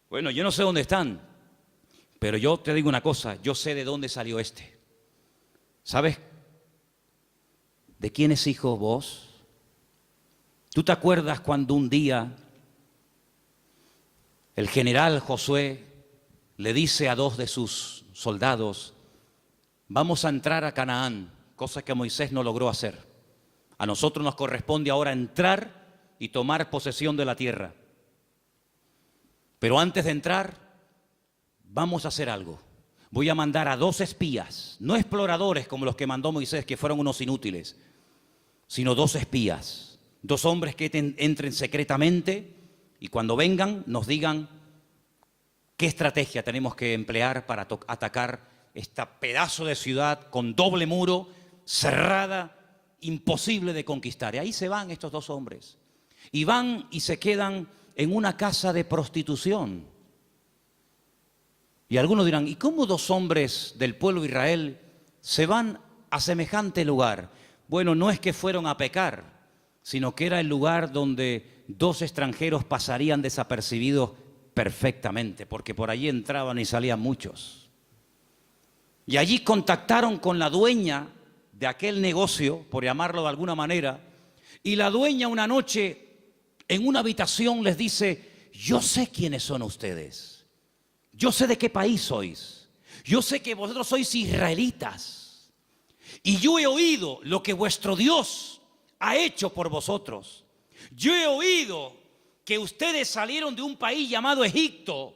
Bueno, yo no sé dónde están, pero yo te digo una cosa: yo sé de dónde salió este. ¿Sabes de quién es hijo Booz? ¿Tú te acuerdas cuando un día el general Josué le dice a dos de sus soldados: vamos a entrar a Canaán, cosa que Moisés no logró hacer? A nosotros nos corresponde ahora entrar y tomar posesión de la tierra. Pero antes de entrar, vamos a hacer algo. Voy a mandar a 2 espías, no exploradores como los que mandó Moisés, que fueron unos inútiles, sino 2 espías. 2 hombres que entren secretamente y cuando vengan nos digan qué estrategia tenemos que emplear para atacar este pedazo de ciudad con doble muro, cerrada, imposible de conquistar. Y ahí se van estos 2 hombres. Y van y se quedan en una casa de prostitución. Y algunos dirán: ¿y cómo 2 hombres del pueblo de Israel se van a semejante lugar? Bueno, no es que fueron a pecar, sino que era el lugar donde 2 extranjeros pasarían desapercibidos perfectamente, porque por allí entraban y salían muchos. Y allí contactaron con la dueña de aquel negocio, por llamarlo de alguna manera, y la dueña una noche en una habitación les dice: yo sé quiénes son ustedes, yo sé de qué país sois, yo sé que vosotros sois israelitas, y yo he oído lo que vuestro Dios ha hecho por vosotros. Yo he oído que ustedes salieron de un país llamado Egipto,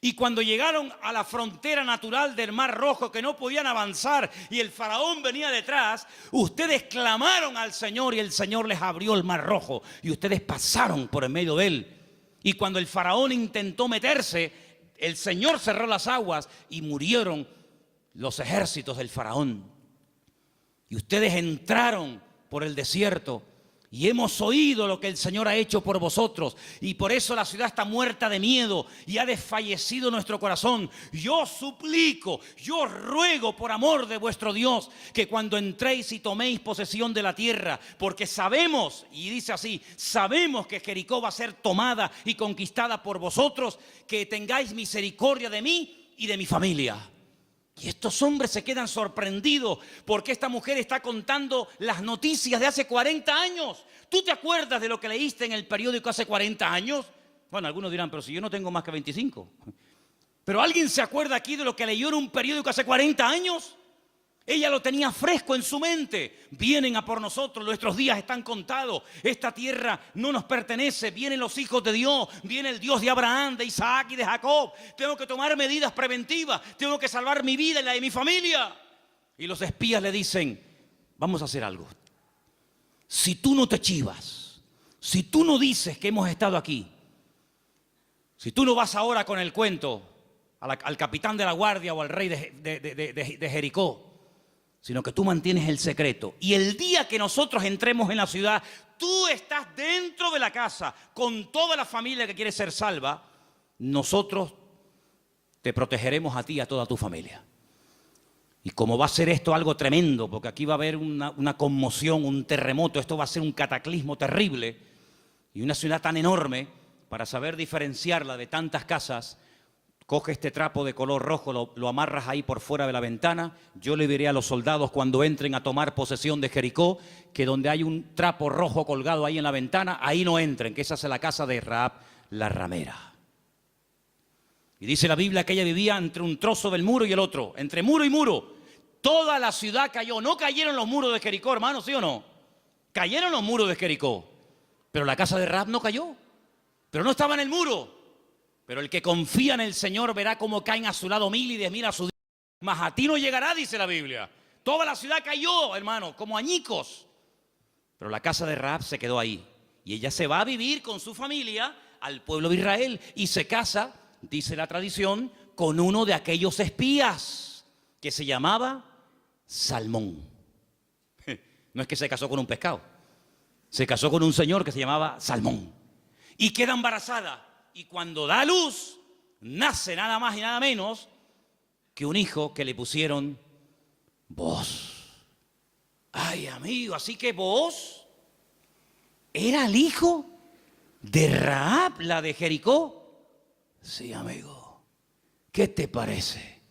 y cuando llegaron a la frontera natural del Mar Rojo, que no podían avanzar y el faraón venía detrás, ustedes clamaron al Señor y el Señor les abrió el Mar Rojo y ustedes pasaron por en medio de él. Y cuando el faraón intentó meterse, el Señor cerró las aguas y murieron los ejércitos del faraón. Y ustedes entraron por el desierto. Y hemos oído lo que el Señor ha hecho por vosotros. Y por eso la ciudad está muerta de miedo y ha desfallecido nuestro corazón. Yo suplico, yo ruego por amor de vuestro Dios, que cuando entréis y toméis posesión de la tierra, porque sabemos, y dice así, sabemos que Jericó va a ser tomada y conquistada por vosotros, que tengáis misericordia de mí y de mi familia. Y estos hombres se quedan sorprendidos porque esta mujer está contando las noticias de hace 40 años. ¿Tú te acuerdas de lo que leíste en el periódico hace 40 años? Bueno, algunos dirán, pero si yo no tengo más que 25. ¿Pero alguien se acuerda aquí de lo que leyó en un periódico hace 40 años? Ella lo tenía fresco en su mente. Vienen a por nosotros, nuestros días están contados. Esta tierra no nos pertenece. Vienen los hijos de Dios, viene el Dios de Abraham, de Isaac y de Jacob. Tengo que tomar medidas preventivas, tengo que salvar mi vida y la de mi familia. Y los espías le dicen: vamos a hacer algo. Si tú no te chivas, si tú no dices que hemos estado aquí, si tú no vas ahora con el cuento al capitán de la guardia o al rey de Jericó, sino que tú mantienes el secreto, y el día que nosotros entremos en la ciudad, tú estás dentro de la casa con toda la familia que quiere ser salva, nosotros te protegeremos a ti y a toda tu familia. Y como va a ser esto algo tremendo, porque aquí va a haber una conmoción, un terremoto, esto va a ser un cataclismo terrible, y una ciudad tan enorme, para saber diferenciarla de tantas casas, coge este trapo de color rojo, lo amarras ahí por fuera de la ventana. Yo le diré a los soldados cuando entren a tomar posesión de Jericó, que donde hay un trapo rojo colgado ahí en la ventana, ahí no entren, que esa es la casa de Rahab la ramera. Y dice la Biblia que ella vivía entre un trozo del muro y el otro, entre muro y muro. Toda la ciudad cayó. No cayeron los muros de Jericó, hermano, ¿sí o no? Cayeron los muros de Jericó, pero la casa de Rahab no cayó. Pero no estaba en el muro. Pero el que confía en el Señor verá cómo caen a su lado 1000 y 10.000 a su día. Mas a ti no llegará, dice la Biblia. Toda la ciudad cayó, hermano, como añicos. Pero la casa de Rahab se quedó ahí. Y ella se va a vivir con su familia al pueblo de Israel. Y se casa, dice la tradición, con uno de aquellos espías que se llamaba Salmón. No es que se casó con un pescado. Se casó con un señor que se llamaba Salmón. Y queda embarazada. Y cuando da a luz, nace nada más y nada menos que un hijo que le pusieron Booz. Ay, amigo, así que Booz era el hijo de Rahab, la de Jericó. Sí, amigo. ¿Qué te parece?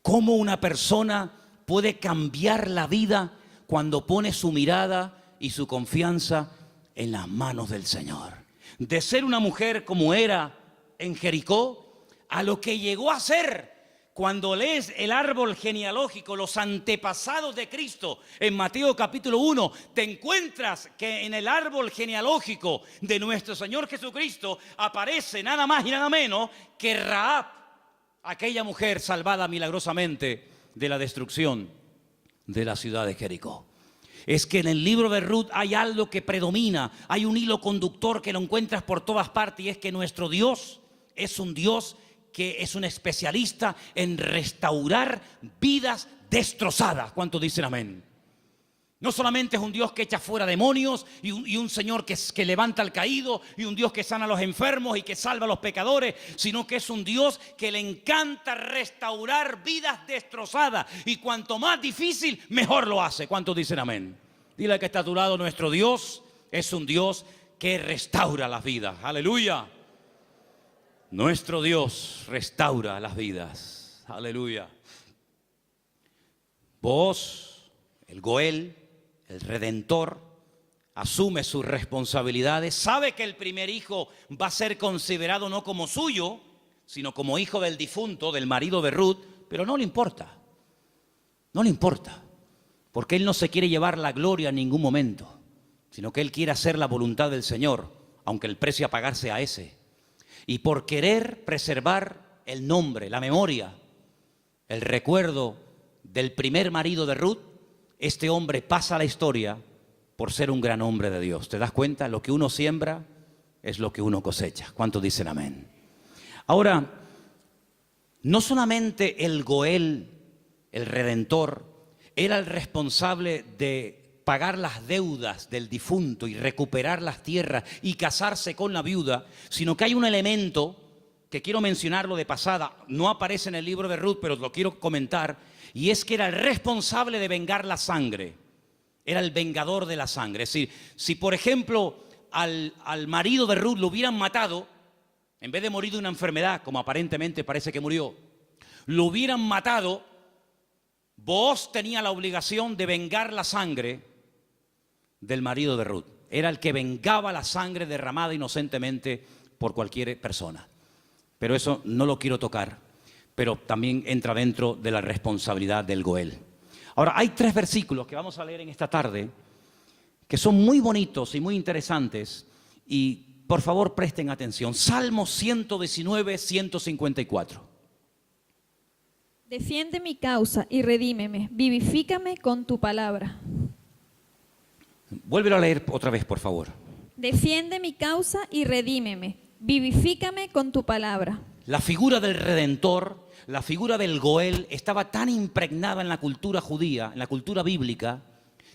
¿Cómo una persona puede cambiar la vida cuando pone su mirada y su confianza en las manos del Señor? De ser una mujer como era en Jericó, a lo que llegó a ser cuando lees el árbol genealógico, los antepasados de Cristo, en Mateo capítulo 1, te encuentras que en el árbol genealógico de nuestro Señor Jesucristo aparece nada más y nada menos que Rahab, aquella mujer salvada milagrosamente de la destrucción de la ciudad de Jericó. Es que en el libro de Ruth hay algo que predomina, hay un hilo conductor que lo encuentras por todas partes, y es que nuestro Dios es un Dios que es un especialista en restaurar vidas destrozadas. ¿Cuántos dicen amén? No solamente es un Dios que echa fuera demonios y un Señor que levanta al caído, y un Dios que sana a los enfermos y que salva a los pecadores, sino que es un Dios que le encanta restaurar vidas destrozadas, y cuanto más difícil, mejor lo hace. ¿Cuántos dicen amén? Dile al que está a tu lado: nuestro Dios es un Dios que restaura las vidas. Aleluya. Nuestro Dios restaura las vidas. Aleluya. Vos el Goel, el Redentor, asume sus responsabilidades, sabe que el primer hijo va a ser considerado no como suyo, sino como hijo del difunto, del marido de Ruth, pero no le importa, porque él no se quiere llevar la gloria en ningún momento, sino que él quiere hacer la voluntad del Señor, aunque el precio a pagar sea ese. Y por querer preservar el nombre, la memoria, el recuerdo del primer marido de Ruth, este hombre pasa a la historia por ser un gran hombre de Dios. ¿Te das cuenta? Lo que uno siembra es lo que uno cosecha. ¿Cuántos dicen amén? Ahora, no solamente el Goel, el Redentor, era el responsable de pagar las deudas del difunto y recuperar las tierras y casarse con la viuda, sino que hay un elemento que quiero mencionarlo de pasada, no aparece en el libro de Ruth, pero lo quiero comentar, y es que era el responsable de vengar la sangre, era el vengador de la sangre. Es decir, si por ejemplo al marido de Ruth lo hubieran matado, en vez de morir de una enfermedad, como aparentemente parece que murió, lo hubieran matado, Booz tenía la obligación de vengar la sangre del marido de Ruth. Era el que vengaba la sangre derramada inocentemente por cualquier persona. Pero eso no lo quiero tocar, pero también entra dentro de la responsabilidad del Goel. Ahora, hay 3 versículos que vamos a leer en esta tarde que son muy bonitos y muy interesantes, y por favor presten atención. Salmo 119, 154. Defiende mi causa y redímeme, vivifícame con tu palabra. Vuélvelo a leer otra vez, por favor. Defiende mi causa y redímeme, vivifícame con tu palabra. La figura del Redentor, la figura del Goel, estaba tan impregnada en la cultura judía, en la cultura bíblica,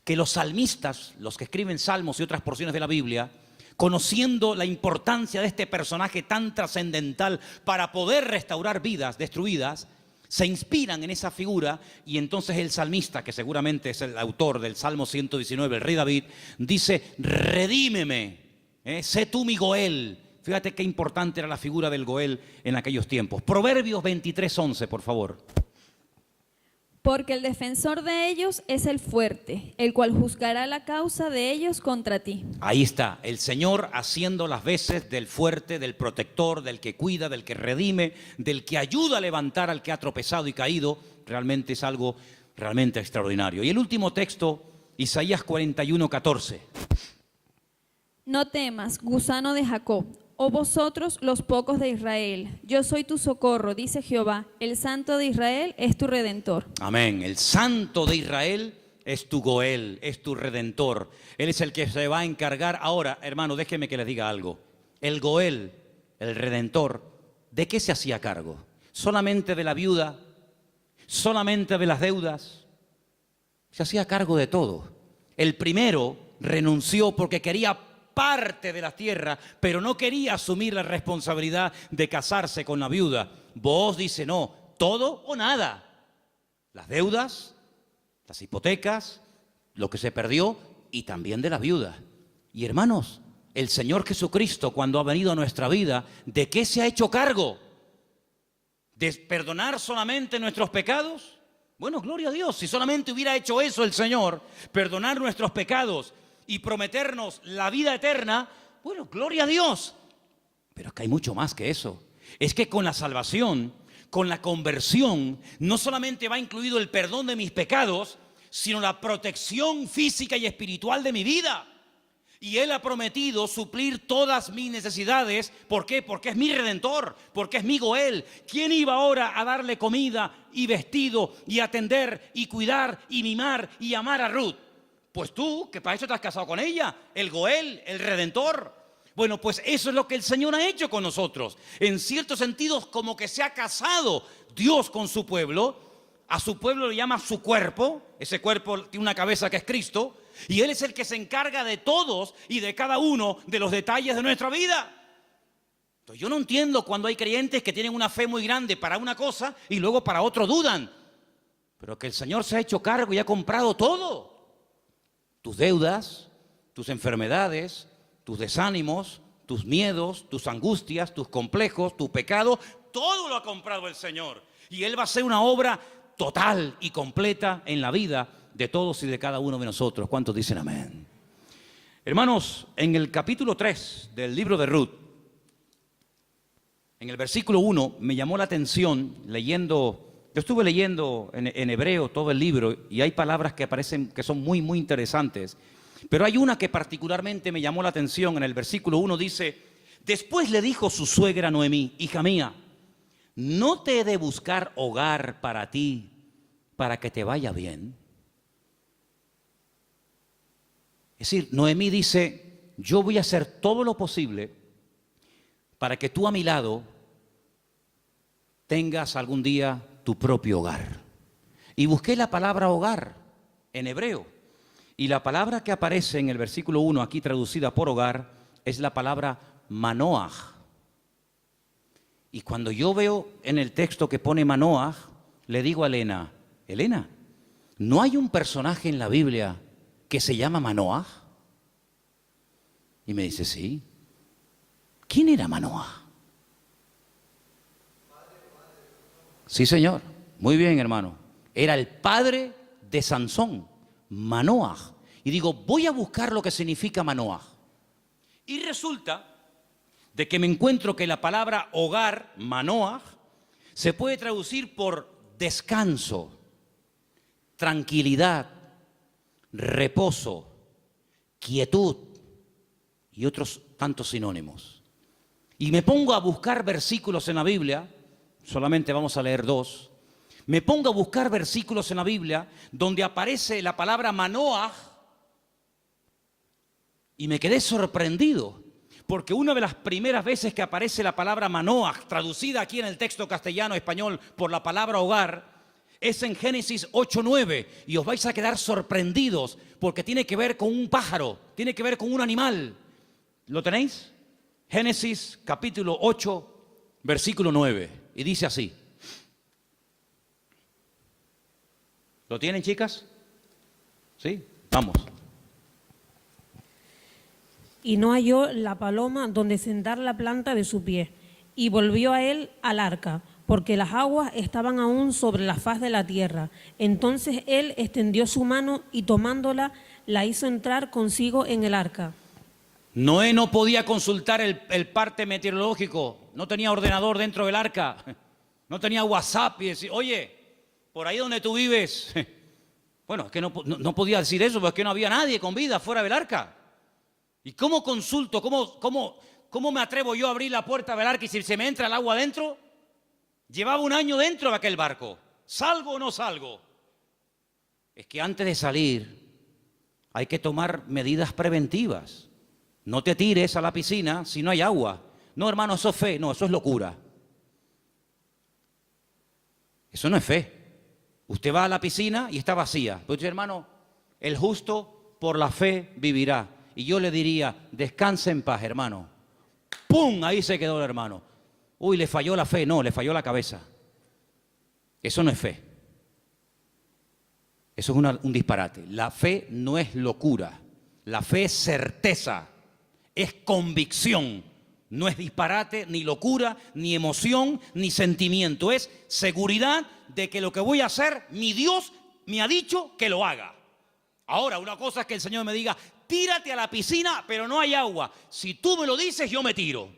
que los salmistas, los que escriben salmos y otras porciones de la Biblia, conociendo la importancia de este personaje tan trascendental para poder restaurar vidas destruidas, se inspiran en esa figura, y entonces el salmista, que seguramente es el autor del Salmo 119, el rey David, dice: redímeme, sé tú mi Goel. Fíjate qué importante era la figura del Goel en aquellos tiempos. Proverbios 23:11, por favor. Porque el defensor de ellos es el fuerte, el cual juzgará la causa de ellos contra ti. Ahí está, el Señor haciendo las veces del fuerte, del protector, del que cuida, del que redime, del que ayuda a levantar al que ha tropezado y caído. Realmente es algo realmente extraordinario. Y el último texto, Isaías 41:14. No temas, gusano de Jacob, oh vosotros los pocos de Israel, yo soy tu socorro, dice Jehová, el Santo de Israel es tu Redentor. Amén. El Santo de Israel es tu Goel, es tu Redentor. Él es el que se va a encargar. Ahora, hermano, déjeme que les diga algo. El Goel, el Redentor, ¿de qué se hacía cargo? ¿Solamente de la viuda? ¿Solamente de las deudas? Se hacía cargo de todo. El primero renunció porque quería parte de la tierra, pero no quería asumir la responsabilidad de casarse con la viuda. Booz dice: no, todo o nada. Las deudas, las hipotecas, lo que se perdió, y también de la viuda. Y hermanos, el Señor Jesucristo, cuando ha venido a nuestra vida, ¿de qué se ha hecho cargo? ¿De perdonar solamente nuestros pecados? Bueno, gloria a Dios, si solamente hubiera hecho eso el Señor, perdonar nuestros pecados y prometernos la vida eterna, bueno, gloria a Dios. Pero es que hay mucho más que eso. Es que con la salvación, con la conversión, no solamente va incluido el perdón de mis pecados, sino la protección física y espiritual de mi vida. Y Él ha prometido suplir todas mis necesidades. ¿Por qué? Porque es mi Redentor, porque es mi Goel. ¿Quién iba ahora a darle comida y vestido y atender y cuidar y mimar y amar a Ruth? Pues tú, que para eso te has casado con ella, el Goel, el Redentor. Bueno, pues eso es lo que el Señor ha hecho con nosotros. En ciertos sentidos, como que se ha casado Dios con su pueblo. A su pueblo le llama su cuerpo. Ese cuerpo tiene una cabeza que es Cristo. Y Él es el que se encarga de todos y de cada uno de los detalles de nuestra vida. Entonces, yo no entiendo cuando hay creyentes que tienen una fe muy grande para una cosa y luego para otro dudan. Pero que el Señor se ha hecho cargo y ha comprado todo. Tus deudas, tus enfermedades, tus desánimos, tus miedos, tus angustias, tus complejos, tu pecado, todo lo ha comprado el Señor. Y Él va a hacer una obra total y completa en la vida de todos y de cada uno de nosotros. ¿Cuántos dicen amén? Hermanos, en el capítulo 3 del libro de Ruth, en el versículo 1, me llamó la atención leyendo, yo estuve leyendo en hebreo todo el libro y hay palabras que aparecen que son muy, muy interesantes. Pero hay una que particularmente me llamó la atención. En el versículo 1 dice: después le dijo su suegra Noemí: hija mía, ¿no te he de buscar hogar para ti, para que te vaya bien? Es decir, Noemí dice: yo voy a hacer todo lo posible para que tú a mi lado tengas algún día tu propio hogar. Y busqué la palabra hogar en hebreo. Y la palabra que aparece en el versículo 1, aquí traducida por hogar, es la palabra manoaj. Y cuando yo veo en el texto que pone manoaj, le digo a Elena: Elena, ¿no hay un personaje en la Biblia que se llama Manoaj? Y me dice: sí. ¿Quién era Manoaj? Sí, señor. Muy bien, hermano. Era el padre de Sansón, Manoaj. Y digo, voy a buscar lo que significa Manoaj. Y resulta de que me encuentro que la palabra hogar, Manoaj, se puede traducir por descanso, tranquilidad, reposo, quietud y otros tantos sinónimos. Y me pongo a buscar versículos en la Biblia, solamente vamos a leer 2. Me pongo a buscar versículos en la Biblia donde aparece la palabra Manoaj y me quedé sorprendido, porque una de las primeras veces que aparece la palabra Manoaj, traducida aquí en el texto castellano-español por la palabra hogar, es en Génesis 8:9, y os vais a quedar sorprendidos porque tiene que ver con un pájaro, tiene que ver con un animal. ¿Lo tenéis? Génesis capítulo 8, versículo 9, y dice así. ¿Lo tienen, chicas? ¿Sí? Vamos. Y no halló la paloma donde sentar la planta de su pie, y volvió a él al arca, porque las aguas estaban aún sobre la faz de la tierra. Entonces él extendió su mano y tomándola, la hizo entrar consigo en el arca. Noé no podía consultar el parte meteorológico, no tenía ordenador dentro del arca, no tenía WhatsApp y decir: oye, por ahí donde tú vives. Bueno, es que no podía decir eso, porque no había nadie con vida fuera del arca. ¿Y cómo consulto? ¿Cómo me atrevo yo a abrir la puerta del arca y si se me entra el agua adentro? Llevaba un año dentro de aquel barco. ¿Salgo o no salgo? Es que antes de salir hay que tomar medidas preventivas. No te tires a la piscina si no hay agua. No, hermano, eso es fe. No, eso es locura. Eso no es fe. Usted va a la piscina y está vacía. Pero dice: hermano, el justo por la fe vivirá. Y yo le diría: descanse en paz, hermano. ¡Pum! Ahí se quedó el hermano. Uy, le falló la fe. No, le falló la cabeza. Eso no es fe. Eso es un disparate. La fe no es locura. La fe es certeza. Es convicción. No es disparate, ni locura, ni emoción, ni sentimiento. Es seguridad de que lo que voy a hacer, mi Dios me ha dicho que lo haga. Ahora, una cosa es que el Señor me diga: tírate a la piscina, pero no hay agua. Si tú me lo dices, yo me tiro.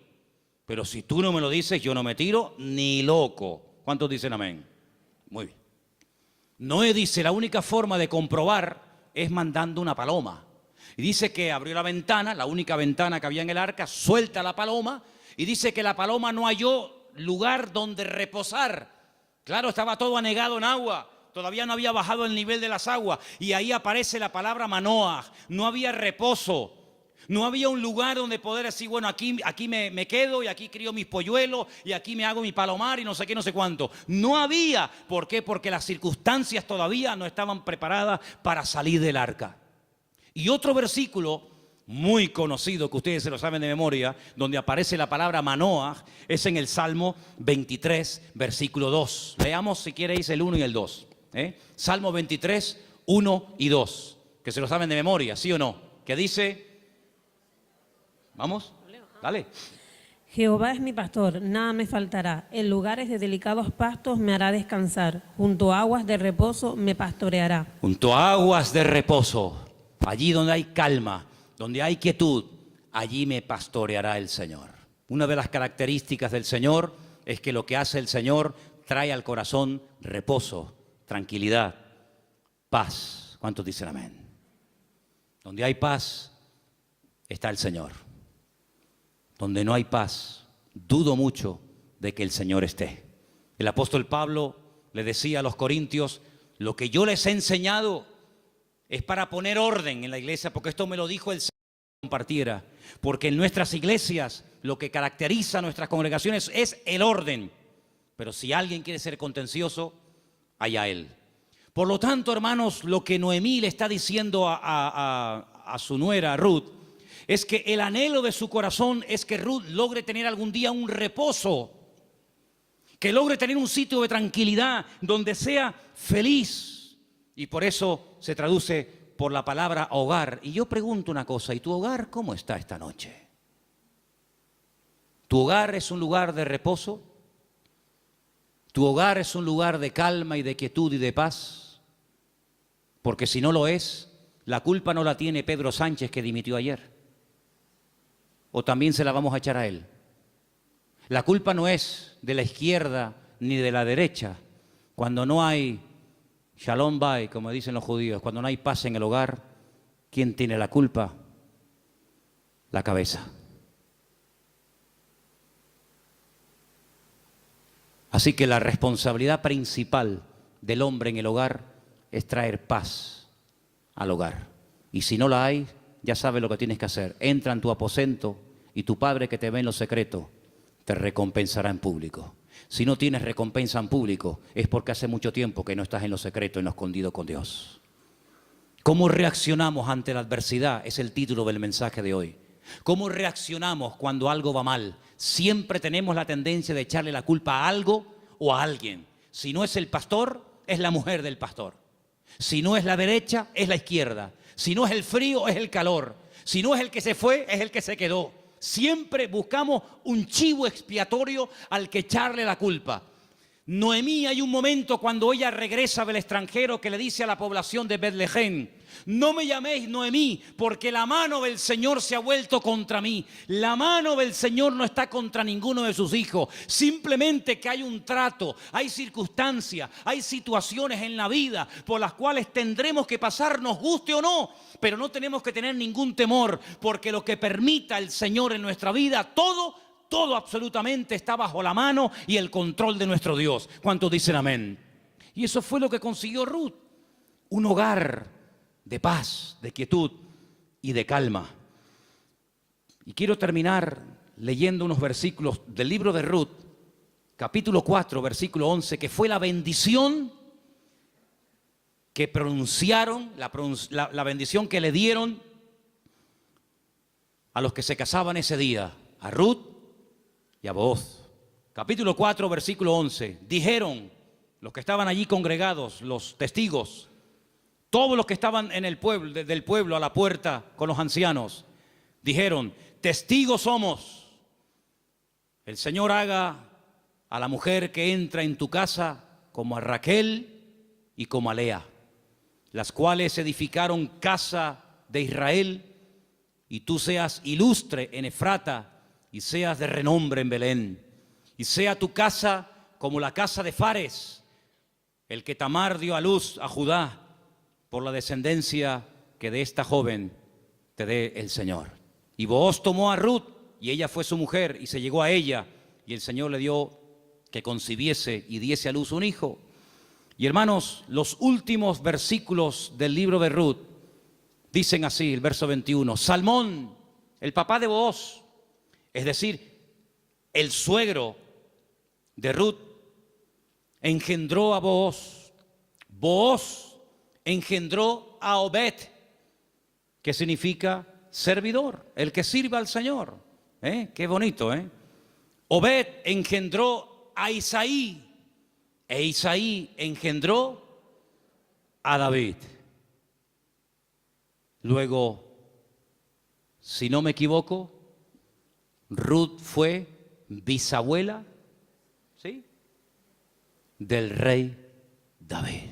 Pero si tú no me lo dices, yo no me tiro ni loco. ¿Cuántos dicen amén? Muy bien. Noé dice: la única forma de comprobar es mandando una paloma. Y dice que abrió la ventana, la única ventana que había en el arca, suelta la paloma, y dice que la paloma no halló lugar donde reposar. Claro, estaba todo anegado en agua. Todavía no había bajado el nivel de las aguas. Y ahí aparece la palabra Manoaj. No había reposo. No había un lugar donde poder decir: bueno, aquí me quedo y aquí crío mis polluelos y aquí me hago mi palomar y no sé qué, no sé cuánto. No había. ¿Por qué? Porque las circunstancias todavía no estaban preparadas para salir del arca. Y otro versículo muy conocido, que ustedes se lo saben de memoria, donde aparece la palabra Manoaj, es en el Salmo 23, versículo 2. Leamos, si queréis, el 1 y el 2. Salmo 23, 1 y 2, que se lo saben de memoria, ¿sí o no? Que dice, vamos, dale. Jehová es mi pastor, nada me faltará. En lugares de delicados pastos me hará descansar. Junto a aguas de reposo me pastoreará. Junto a aguas de reposo, allí donde hay calma, donde hay quietud, allí me pastoreará el Señor. Una de las características del Señor es que lo que hace el Señor trae al corazón reposo, tranquilidad, paz. ¿Cuántos dicen amén? Donde hay paz está el Señor. Donde no hay paz, dudo mucho de que el Señor esté. El apóstol Pablo le decía a los corintios: lo que yo les he enseñado es para poner orden en la iglesia, porque esto me lo dijo el Señor que compartiera. Porque en nuestras iglesias lo que caracteriza a nuestras congregaciones es el orden. Pero si alguien quiere ser contencioso, allá él. Por lo tanto, hermanos, lo que Noemí le está diciendo a su nuera Ruth es que el anhelo de su corazón es que Ruth logre tener algún día un reposo, que logre tener un sitio de tranquilidad donde sea feliz. Y por eso se traduce por la palabra hogar. Y yo pregunto una cosa: ¿y tu hogar cómo está esta noche? ¿Tu hogar es un lugar de reposo? ¿Tu hogar es un lugar de calma y de quietud y de paz? Porque si no lo es, la culpa no la tiene Pedro Sánchez, que dimitió ayer. ¿O también se la vamos a echar a él? La culpa no es de la izquierda ni de la derecha. Cuando no hay shalom bay, como dicen los judíos, cuando no hay paz en el hogar, ¿quién tiene la culpa? La cabeza. Así que la responsabilidad principal del hombre en el hogar es traer paz al hogar. Y si no la hay, ya sabes lo que tienes que hacer. Entra en tu aposento y tu Padre que te ve en lo secreto te recompensará en público. Si no tienes recompensa en público, es porque hace mucho tiempo que no estás en lo secreto, en lo escondido con Dios. ¿Cómo reaccionamos ante la adversidad? Es el título del mensaje de hoy. ¿Cómo reaccionamos cuando algo va mal? Siempre tenemos la tendencia de echarle la culpa a algo o a alguien. Si no es el pastor, es la mujer del pastor. Si no es la derecha, es la izquierda. Si no es el frío, es el calor. Si no es el que se fue, es el que se quedó. Siempre buscamos un chivo expiatorio al que echarle la culpa. Noemí, hay un momento cuando ella regresa del extranjero que le dice a la población de Betlehem: no me llaméis Noemí, porque la mano del Señor se ha vuelto contra mí. La mano del Señor no está contra ninguno de sus hijos. Simplemente que hay un trato, hay circunstancias, hay situaciones en la vida por las cuales tendremos que pasar, nos guste o no. Pero no tenemos que tener ningún temor, porque lo que permita el Señor en nuestra vida, todo absolutamente está bajo la mano y el control de nuestro Dios. ¿Cuántos dicen amén? Y eso fue lo que consiguió Ruth. Un hogar de paz, de quietud y de calma. Y quiero terminar leyendo unos versículos del libro de Ruth, capítulo 4, versículo 11, que fue la bendición que pronunciaron, la bendición que le dieron a los que se casaban ese día, a Ruth y a Booz. Capítulo 4, versículo 11. Dijeron los que estaban allí congregados, los testigos, todos los que estaban en el pueblo, desde el pueblo a la puerta con los ancianos, dijeron: testigos somos. El Señor haga a la mujer que entra en tu casa como a Raquel y como a Lea, las cuales edificaron casa de Israel, y tú seas ilustre en Efrata y seas de renombre en Belén, y sea tu casa como la casa de Fares, el que Tamar dio a luz a Judá, por la descendencia que de esta joven te dé el Señor. Y Booz tomó a Ruth, y ella fue su mujer, y se llegó a ella, y el Señor le dio que concibiese y diese a luz un hijo. Y hermanos, los últimos versículos del libro de Ruth dicen así, el verso 21, Salmón, el papá de Booz, es decir, el suegro de Ruth, engendró a Booz. Booz engendró a Obed, que significa servidor, el que sirve al Señor. Qué bonito, Obed engendró a Isaí, e Isaí engendró a David. Luego, si no me equivoco, Ruth fue bisabuela, ¿sí?, del rey David.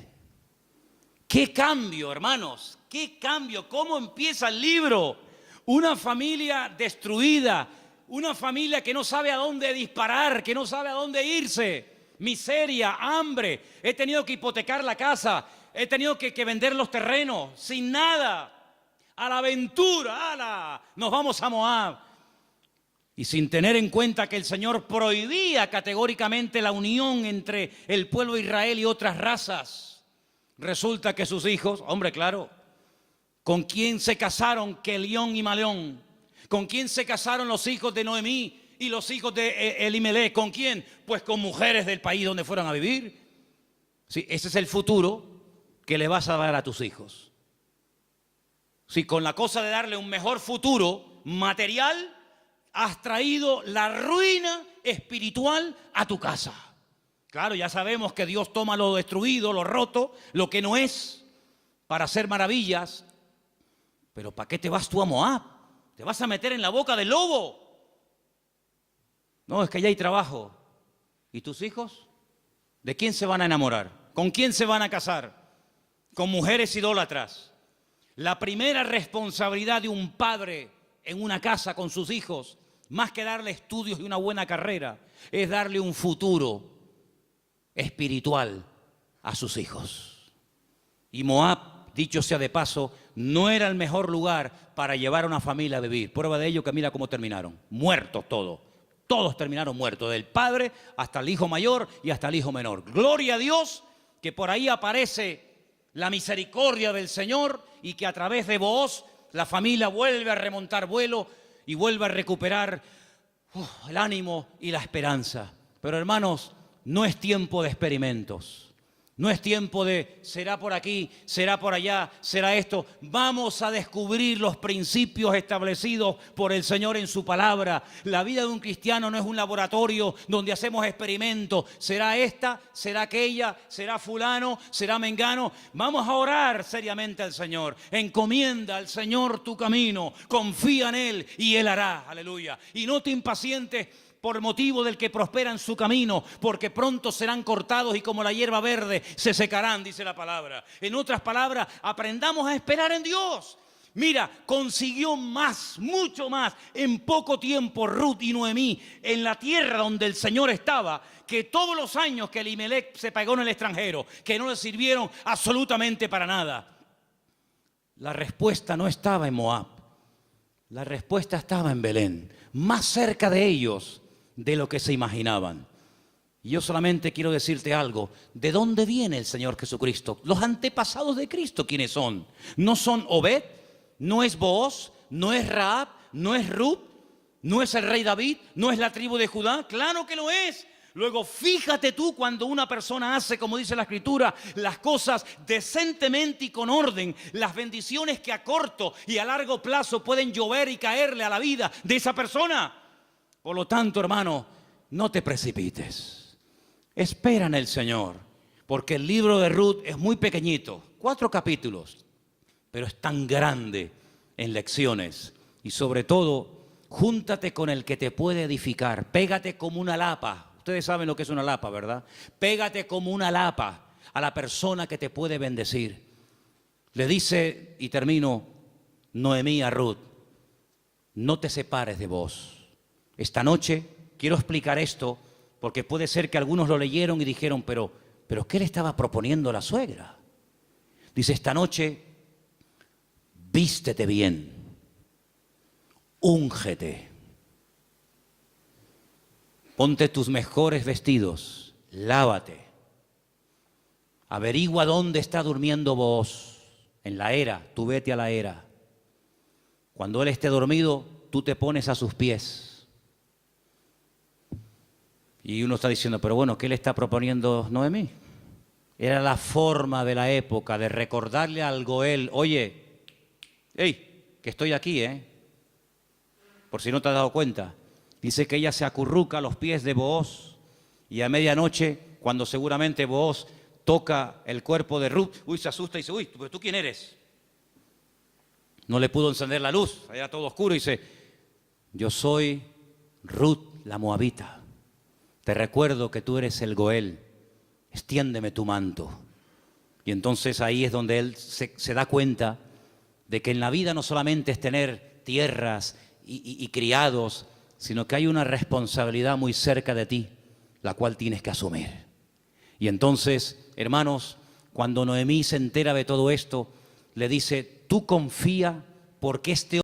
¡Qué cambio, hermanos! ¡Qué cambio! ¿Cómo empieza el libro? Una familia destruida, una familia que no sabe a dónde disparar, que no sabe a dónde irse. Miseria, hambre, he tenido que hipotecar la casa, he tenido que vender los terrenos, sin nada. A la aventura, ¡ala! Nos vamos a Moab. Y sin tener en cuenta que el Señor prohibía categóricamente la unión entre el pueblo de Israel y otras razas. Resulta que sus hijos, hombre, claro, ¿con quién se casaron Kelión y Maleón? ¿Con quién se casaron los hijos de Noemí y los hijos de Elimelech? ¿Con quién? Pues con mujeres del país donde fueron a vivir. Sí, ese es el futuro que le vas a dar a tus hijos. Si con la cosa de darle un mejor futuro material, has traído la ruina espiritual a tu casa. Claro, ya sabemos que Dios toma lo destruido, lo roto, lo que no es, para hacer maravillas. Pero ¿para qué te vas tú a Moab? ¿Te vas a meter en la boca del lobo? No, es que ya hay trabajo. ¿Y tus hijos? ¿De quién se van a enamorar? ¿Con quién se van a casar? Con mujeres idólatras. La primera responsabilidad de un padre en una casa con sus hijos, más que darle estudios y una buena carrera, es darle un futuro espiritual a sus hijos. Y Moab, dicho sea de paso, no era el mejor lugar para llevar a una familia a vivir. Prueba de ello que mira cómo terminaron. Muertos todos. Todos terminaron muertos, del padre hasta el hijo mayor y hasta el hijo menor. Gloria a Dios que por ahí aparece la misericordia del Señor y que a través de Booz la familia vuelve a remontar vuelo y vuelve a recuperar el ánimo y la esperanza. Pero hermanos, no es tiempo de experimentos. No es tiempo de será por aquí, será por allá, será esto. Vamos a descubrir los principios establecidos por el Señor en su palabra. La vida de un cristiano no es un laboratorio donde hacemos experimentos. Será esta, será aquella, será fulano, será mengano. Vamos a orar seriamente al Señor. Encomienda al Señor tu camino. Confía en Él y Él hará. Aleluya. Y no te impacientes por motivo del que prospera en su camino, porque pronto serán cortados y como la hierba verde se secarán, dice la palabra. En otras palabras, aprendamos a esperar en Dios. Mira, consiguió más, mucho más, en poco tiempo Ruth y Noemí en la tierra donde el Señor estaba, que todos los años que Elimelech se pagó en el extranjero, que no le sirvieron absolutamente para nada. La respuesta no estaba en Moab, la respuesta estaba en Belén, más cerca de ellos de lo que se imaginaban. Y yo solamente quiero decirte algo. ¿De dónde viene el Señor Jesucristo? Los antepasados de Cristo, ¿quiénes son? ¿No son Obed? ¿No es Booz? ¿No es Rahab? ¿No es Ruth? ¿No es el rey David? ¿No es la tribu de Judá? ¡Claro que lo es! Luego, fíjate tú cuando una persona hace, como dice la Escritura, las cosas decentemente y con orden, las bendiciones que a corto y a largo plazo pueden llover y caerle a la vida de esa persona. Por lo tanto, hermano, no te precipites. Espera en el Señor, porque el libro de Ruth es muy pequeñito, 4 capítulos, pero es tan grande en lecciones. Y sobre todo, júntate con el que te puede edificar. Pégate como una lapa. Ustedes saben lo que es una lapa, ¿verdad? Pégate como una lapa a la persona que te puede bendecir. Le dice, y termino, Noemí a Ruth, no te separes de vos. Esta noche quiero explicar esto porque puede ser que algunos lo leyeron y dijeron, pero ¿qué le estaba proponiendo la suegra? Dice, esta noche vístete bien, úngete, ponte tus mejores vestidos, lávate, averigua dónde está durmiendo Booz, en la era, tú vete a la era. Cuando él esté dormido, tú te pones a sus pies. Y uno está diciendo, pero bueno, ¿qué le está proponiendo Noemí? Era la forma de la época de recordarle al Goel, oye, hey, que estoy aquí, por si no te has dado cuenta. Dice que ella se acurruca a los pies de Booz y a medianoche, cuando seguramente Booz toca el cuerpo de Ruth, se asusta y dice, ¿pero tú quién eres? No le pudo encender la luz, era todo oscuro y dice, yo soy Ruth, la moabita. Te recuerdo que tú eres el Goel, extiéndeme tu manto. Y entonces ahí es donde él se da cuenta de que en la vida no solamente es tener tierras y criados, sino que hay una responsabilidad muy cerca de ti, la cual tienes que asumir. Y entonces, hermanos, cuando Noemí se entera de todo esto, le dice, tú confía porque este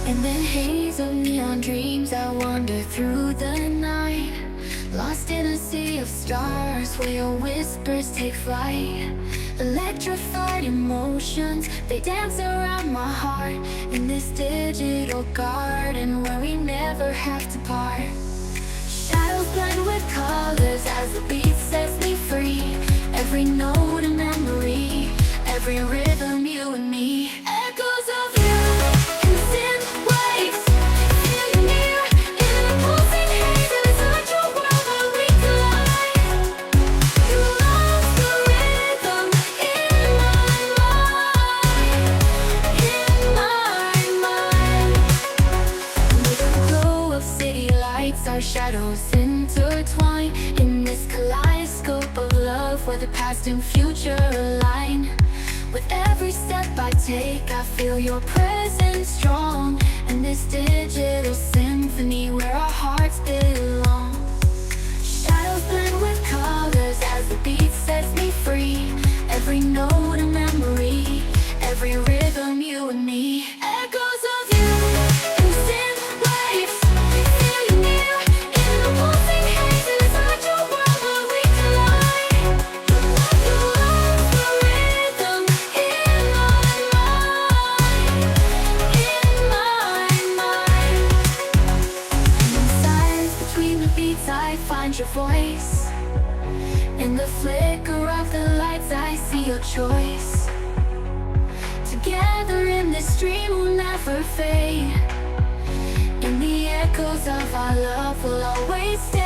In the haze of neon dreams, I wander through the night, lost in a sea of stars where your whispers take flight. Electrified emotions, they dance around my heart in this digital garden where we never have to part. Shadows blend with colors as the beat sets me free. Every note a memory, every rhythm you and me. Echoes of you in synth waves, feel you near in the pulsing haze of this virtual world where we collide. You lost the rhythm in my mind. With the glow of city lights, our shadows intertwine in this kaleidoscope of love where the past and future align. With every step I take, I feel your presence strong, and this digital symphony where our hearts belong. blend with colors as the beat sets me free. Every note a memory, every rhythm you and me. Echoes of you in synth waves, feel you near in the pulsing haze. Inside your world where we collide. You are the rhythm in my mind, in my mind. And in silence between the beats I find your voice. In the flicker of the lights I see your choice. Together in this dream we'll never fade. In the echoes of our love we'll always stay.